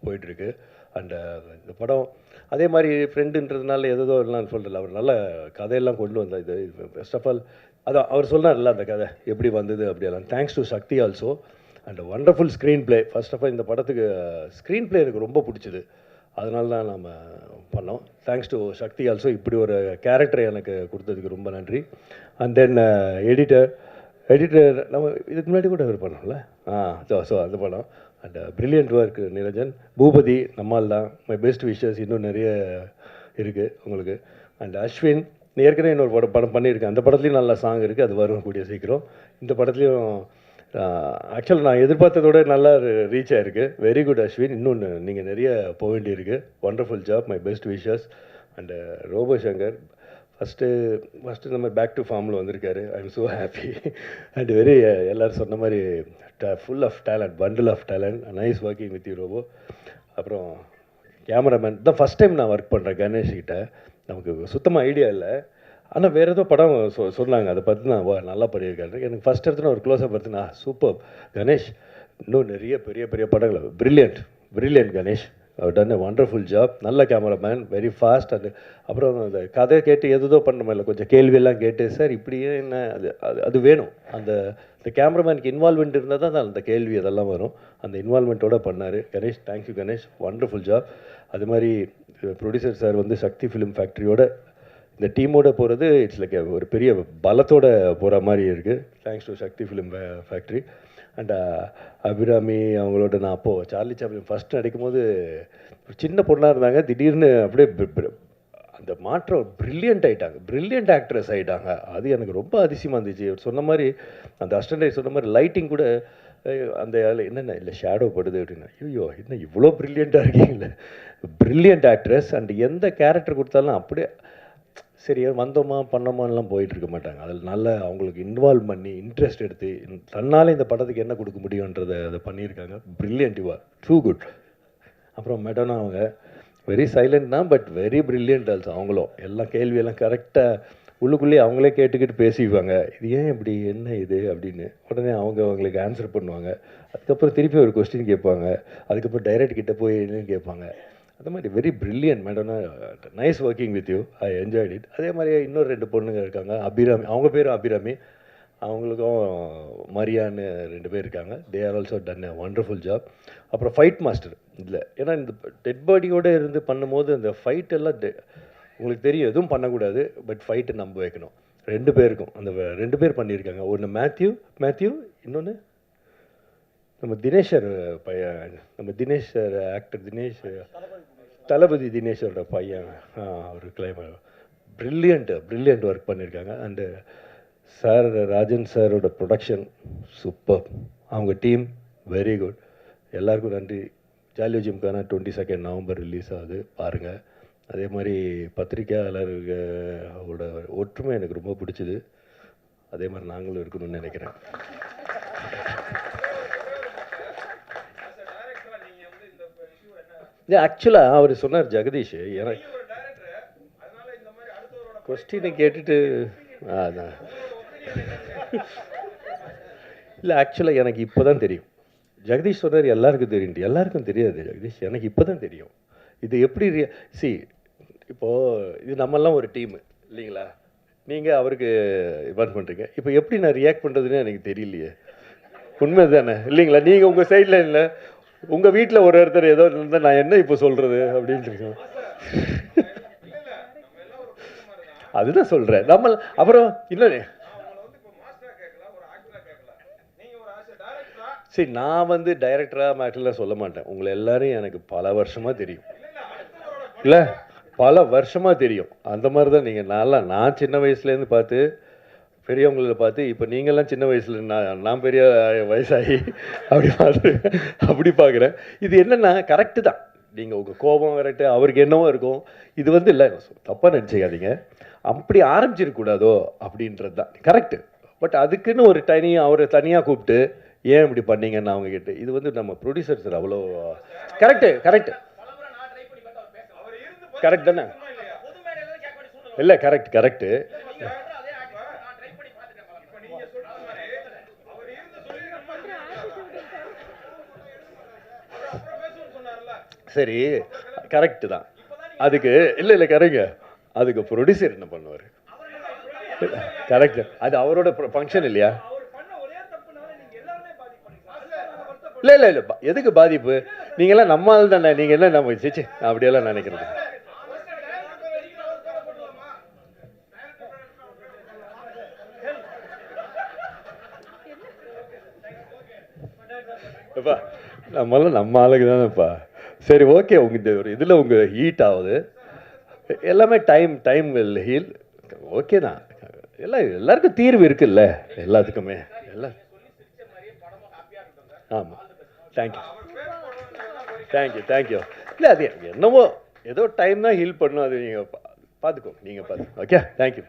போயிட்டுருக்கு. அண்டு இந்த படம் அதே மாதிரி ஃப்ரெண்டுன்றதுனால எதோ நான் சொல்கிறேன், அவர் நல்ல கதையெல்லாம் கொண்டு வந்தார். இது ஃபர்ஸ்ட் ஆஃப் ஆல் அதான் அவர் சொன்னார்ல அந்த கதை எப்படி வந்தது அப்படியெல்லாம். Thanks to Sakthi also. And wonderful screenplay. First of all இந்த படத்துக்கு ஸ்க்ரீன் ப்ளே எனக்கு ரொம்ப பிடிச்சிது, அதனால தான் நம்ம பண்ணோம். Thanks to Sakthi also. இப்படி ஒரு கேரக்டரை எனக்கு கொடுத்ததுக்கு ரொம்ப நன்றி. அண்ட் தென் எடிட்டர் நம்ம இதுக்கு முன்னாடி கூட அவர் பண்ணோம்ல. ஸோ அந்த படம் and brilliant work Niranjan. Boopathy நம்மால் தான். My best wishes. இன்னும் நிறைய இருக்குது உங்களுக்கு. அண்ட் அஸ்வின் ஏற்கனவே இன்னொரு படம் பண்ணியிருக்கேன். அந்த படத்துலேயும் நல்ல சாங் இருக்குது, அது வரும் கூடிய சீக்கிரம். இந்த படத்துலையும் ஆக்சுவலாக நான் எதிர்பார்த்ததோட நல்லா ரீச் ஆகிருக்கு. Very good Ashwin. இன்னொன்று நீங்கள் நிறைய போக வேண்டியிருக்கு. Wonderful job. My best wishes. And Robo Shankar first நம்ம பேக் டு ஃபார்மில் வந்திருக்காரு. I am so happy and very எல்லோரும் சொன்ன மாதிரி full of talent, bundle of talent. Nice working with you Robo. அப்புறம் கேமராமேன் தான் ஃபஸ்ட் டைம் நான் ஒர்க் பண்ணுறேன் கணேஷ்கிட்ட. நமக்கு சுத்தமாக ஐடியா இல்லை, ஆனால் வேறு ஏதோ படம் சொன்னாங்க, அதை பார்த்து நான் நல்லா பண்ணியிருக்காரு. எனக்கு ஃபஸ்ட் இடத்துல ஒரு க்ளோஸாக பார்த்து நான் சூப்பர் கணேஷ், இன்னும் நிறைய பெரிய பெரிய படங்கள். பிரில்லியன்ட் கணேஷ். டன் எ வண்டர்ஃபுல் ஜாப். நல்ல கேமராமேன், வெரி ஃபாஸ்ட். அது அப்புறம் அந்த கதை கேட்டு எதோ பண்ண இல்லை, கொஞ்சம் கேள்வியெல்லாம் கேட்டு சார் இப்படியே என்ன அது வேணும். அந்த கேமராமேனுக்கு இன்வால்மெண்ட் இருந்தால் தான் அந்த கேள்வி அதெல்லாம் வரும். அந்த இன்வால்மெண்ட்டோடு பண்ணார் Ganesh. Thank you Ganesh, wonderful job. அது மாதிரி ப்ரொடியூசர் சார் வந்து சக்தி ஃபிலிம் ஃபேக்ட்ரியோட இந்த டீமோட போகிறது இட்ஸ் லைக் ஒரு பெரிய பலத்தோடு போகிற மாதிரி இருக்குது. Thanks to Sakthi film factory. And Abirami அவங்களோட நான் அப்போது சார்லி சாப்ளின் ஃபஸ்ட்டு நடிக்கும் போது சின்ன பொண்ணாக இருந்தாங்க, திடீர்னு அப்படியே அந்த மாற்றம் பிரில்லியன்ட் ஆகிட்டாங்க, பிரில்லியன்ட் ஆக்ட்ரஸ் ஆகிட்டாங்க. அது எனக்கு ரொம்ப அதிசயமாக இருந்துச்சு. சொன்ன மாதிரி அந்த அசிஸ்டன்ட் சொன்ன மாதிரி லைட்டிங் கூட அந்த என்னென்ன இல்லை ஷேடோ படுது அப்படின்னா, ஐயோ என்ன இவ்வளோ ப்ரில்லியண்ட்டாக இருக்கீங்களே. Brilliant actress. அண்ட் எந்த கேரக்டர் கொடுத்தாலும் அப்படியே சரி வந்தோமா பண்ணோமான்லாம் போயிட்டுருக்க மாட்டாங்க. அதில் நல்ல அவங்களுக்கு இன்வால்வ் பண்ணி இன்ட்ரெஸ்ட் எடுத்து தன்னால் இந்த படத்துக்கு என்ன கொடுக்க முடியுன்றதை அதை பண்ணியிருக்காங்க. Brilliant. You are too good. அப்புறம் மெடோனா அவங்க வெரி சைலண்ட் தான், பட் வெரி பிரில்லியன்ட் ஆல்சோ. அவங்களும் எல்லாம் கேள்வியெல்லாம் கரெக்டாக உள்ளுக்குள்ளேயே அவங்களே கேட்டுக்கிட்டு பேசிக்குவாங்க. இது ஏன் இப்படி என்ன இது அப்படின்னு உடனே அவங்களுக்கு ஆன்சர் பண்ணுவாங்க. அதுக்கப்புறம் திருப்பி ஒரு கொஸ்டின் கேட்பாங்க. அதுக்கப்புறம் டைரக்ட் கிட்டே போய் என்னன்னு கேட்பாங்க. அது மாதிரி வெரி பிரில்லியன்ட் மேடம்னா. Nice working with you. I enjoyed it. அதே மாதிரி இன்னொரு 2 பொண்ணுங்க இருக்காங்க. அபிராமி, அவங்க பேரும் அபிராமி, அவங்களுக்கும் மரியான்னு 2 பேர் இருக்காங்க. They are also done a wonderful job. அப்புறம் ஃபைட் மாஸ்டர் இதில், ஏன்னா இந்த டெட் பாடியோடு இருந்து பண்ணும்போது அந்த ஃபைட் எல்லாம் உங்களுக்கு தெரியும் எதுவும் பண்ணக்கூடாது, பட் ஃபைட்டை நம்ப வைக்கணும். 2 பேருக்கும் அந்த 2 பேர் பண்ணியிருக்காங்க. ஒன்று மேத்யூ, இன்னொன்று நம்ம தினேஷர் பையன், நம்ம தினேஷர் ஆக்டர் தினேஷ், தளபதி தினேஷோட பையன். அவர் பிரில்லியண்ட் ஒர்க் பண்ணியிருக்காங்க. அண்டு சார் ராஜன் சாரோட ப்ரொடக்ஷன் சூப்பர். அவங்க டீம் வெரி குட். எல்லாருக்கும் நன்றி. ஜாலியோ ஜிம்கானா 22 நவம்பர் ரிலீஸ் ஆகுது, பாருங்கள். அதே மாதிரி பத்திரிக்கையாளர்களோட ஒற்றுமை எனக்கு ரொம்ப பிடிச்சிது. அதே மாதிரி நாங்களும் இருக்கணும்னு நினைக்கிறேன். இது ஆக்சுவலாக அவர் சொன்னார் ஜெகதீஷ், எனக்கு கொஸ்டினை கேட்டுட்டு அதான் இல்லை ஆக்சுவலாக எனக்கு இப்போ தான் தெரியும். ஜெகதீஷ் சொன்னார் எல்லாருக்கும் தெரியும், எல்லாருக்கும் தெரியாது ஜெகதீஷ், எனக்கு இப்போ தான் தெரியும். இது எப்படி இப்போது இது நம்மெல்லாம் ஒரு டீமு இல்லைங்களா, நீங்கள் அவருக்கு இன்வால்வ் பண்ணுறீங்க. இப்போ எப்படி நான் ரியாக்ட் பண்ணுறதுன்னு எனக்கு தெரியலையே. உண்மை தானே இல்லைங்களா? நீங்கள் உங்கள் சைடில் இல்லை, உங்கள் வீட்டில் ஒருத்தர் ஏதோ இருந்தால் நான் என்ன இப்போ சொல்கிறது அப்படின்ட்டு இருக்கேன். அதுதான் சொல்கிறேன். நம்ம அப்புறம் இன்னொன்று சரி, நான் வந்து டைரக்டராக மேட்டரில் சொல்ல மாட்டேன். உங்களை எல்லாரையும் எனக்கு பல வருஷமாக தெரியும். இல்லை, பல வருஷமாக தெரியும். அந்த மாதிரி தான் நீங்கள் நான் சின்ன வயசுலேருந்து பார்த்து பெரியவங்கள பார்த்து இப்போ நீங்கள்லாம் சின்ன வயசில் நான் பெரிய வயசாகி அப்படி பார்க்குறேன். இது என்னென்னா கரெக்டு தான். நீங்கள் உங்கள் கோபம் வரட்டு, அவருக்கு என்னவோ இருக்கும். இது வந்து இல்லை, தப்பாக நினச்சிக்காதீங்க, அப்படி ஆரம்பிச்சிருக்கூடாதோ அப்படின்றது தான் கரெக்டு. பட் அதுக்குன்னு ஒரு அவரை தனியாக கூப்பிட்டு ஏன் இப்படி பண்ணீங்கன்னு அவங்க கேட்டு, இது வந்து நம்ம ப்ரொடியூசர் சார் அவ்வளோ கரெக்டு தானே? இல்லை, கரெக்டு. சரி, கரெக்டு தான். அதுக்கு இல்லை கரெக்டுங்க. அதுக்கு ப்ரொடியூசர் என்ன பண்ணுவார்? கரெக்டு, அது அவரோட ஃபங்க்ஷன் இல்லையா? இல்லை எதுக்கு பாதிப்பு? நீங்கள்லாம் நம்ம ஆள் தானே, நீங்கள் என்ன நம்ம சிச்சு அப்படியெல்லாம் நினைக்கிறது. அப்பா நம்மளாம் நம்ம ஆளுக்கு தானேப்பா. சரி, ஓகே. உங்கள் ஒரு இதில் உங்கள் ஹீட் ஆகுது எல்லாமே, டைம் வில் ஹீல். ஓகே தான். எல்லாருக்கும் தீர்வு இருக்குல்ல, எல்லாத்துக்குமே. ஆமாம், தேங்க்யூ. இல்லை, அது என்னவோ ஏதோ டைம் தான் ஹீல் பண்ணும். அது நீங்கள் பார்த்துக்கோ. Okay, thank you.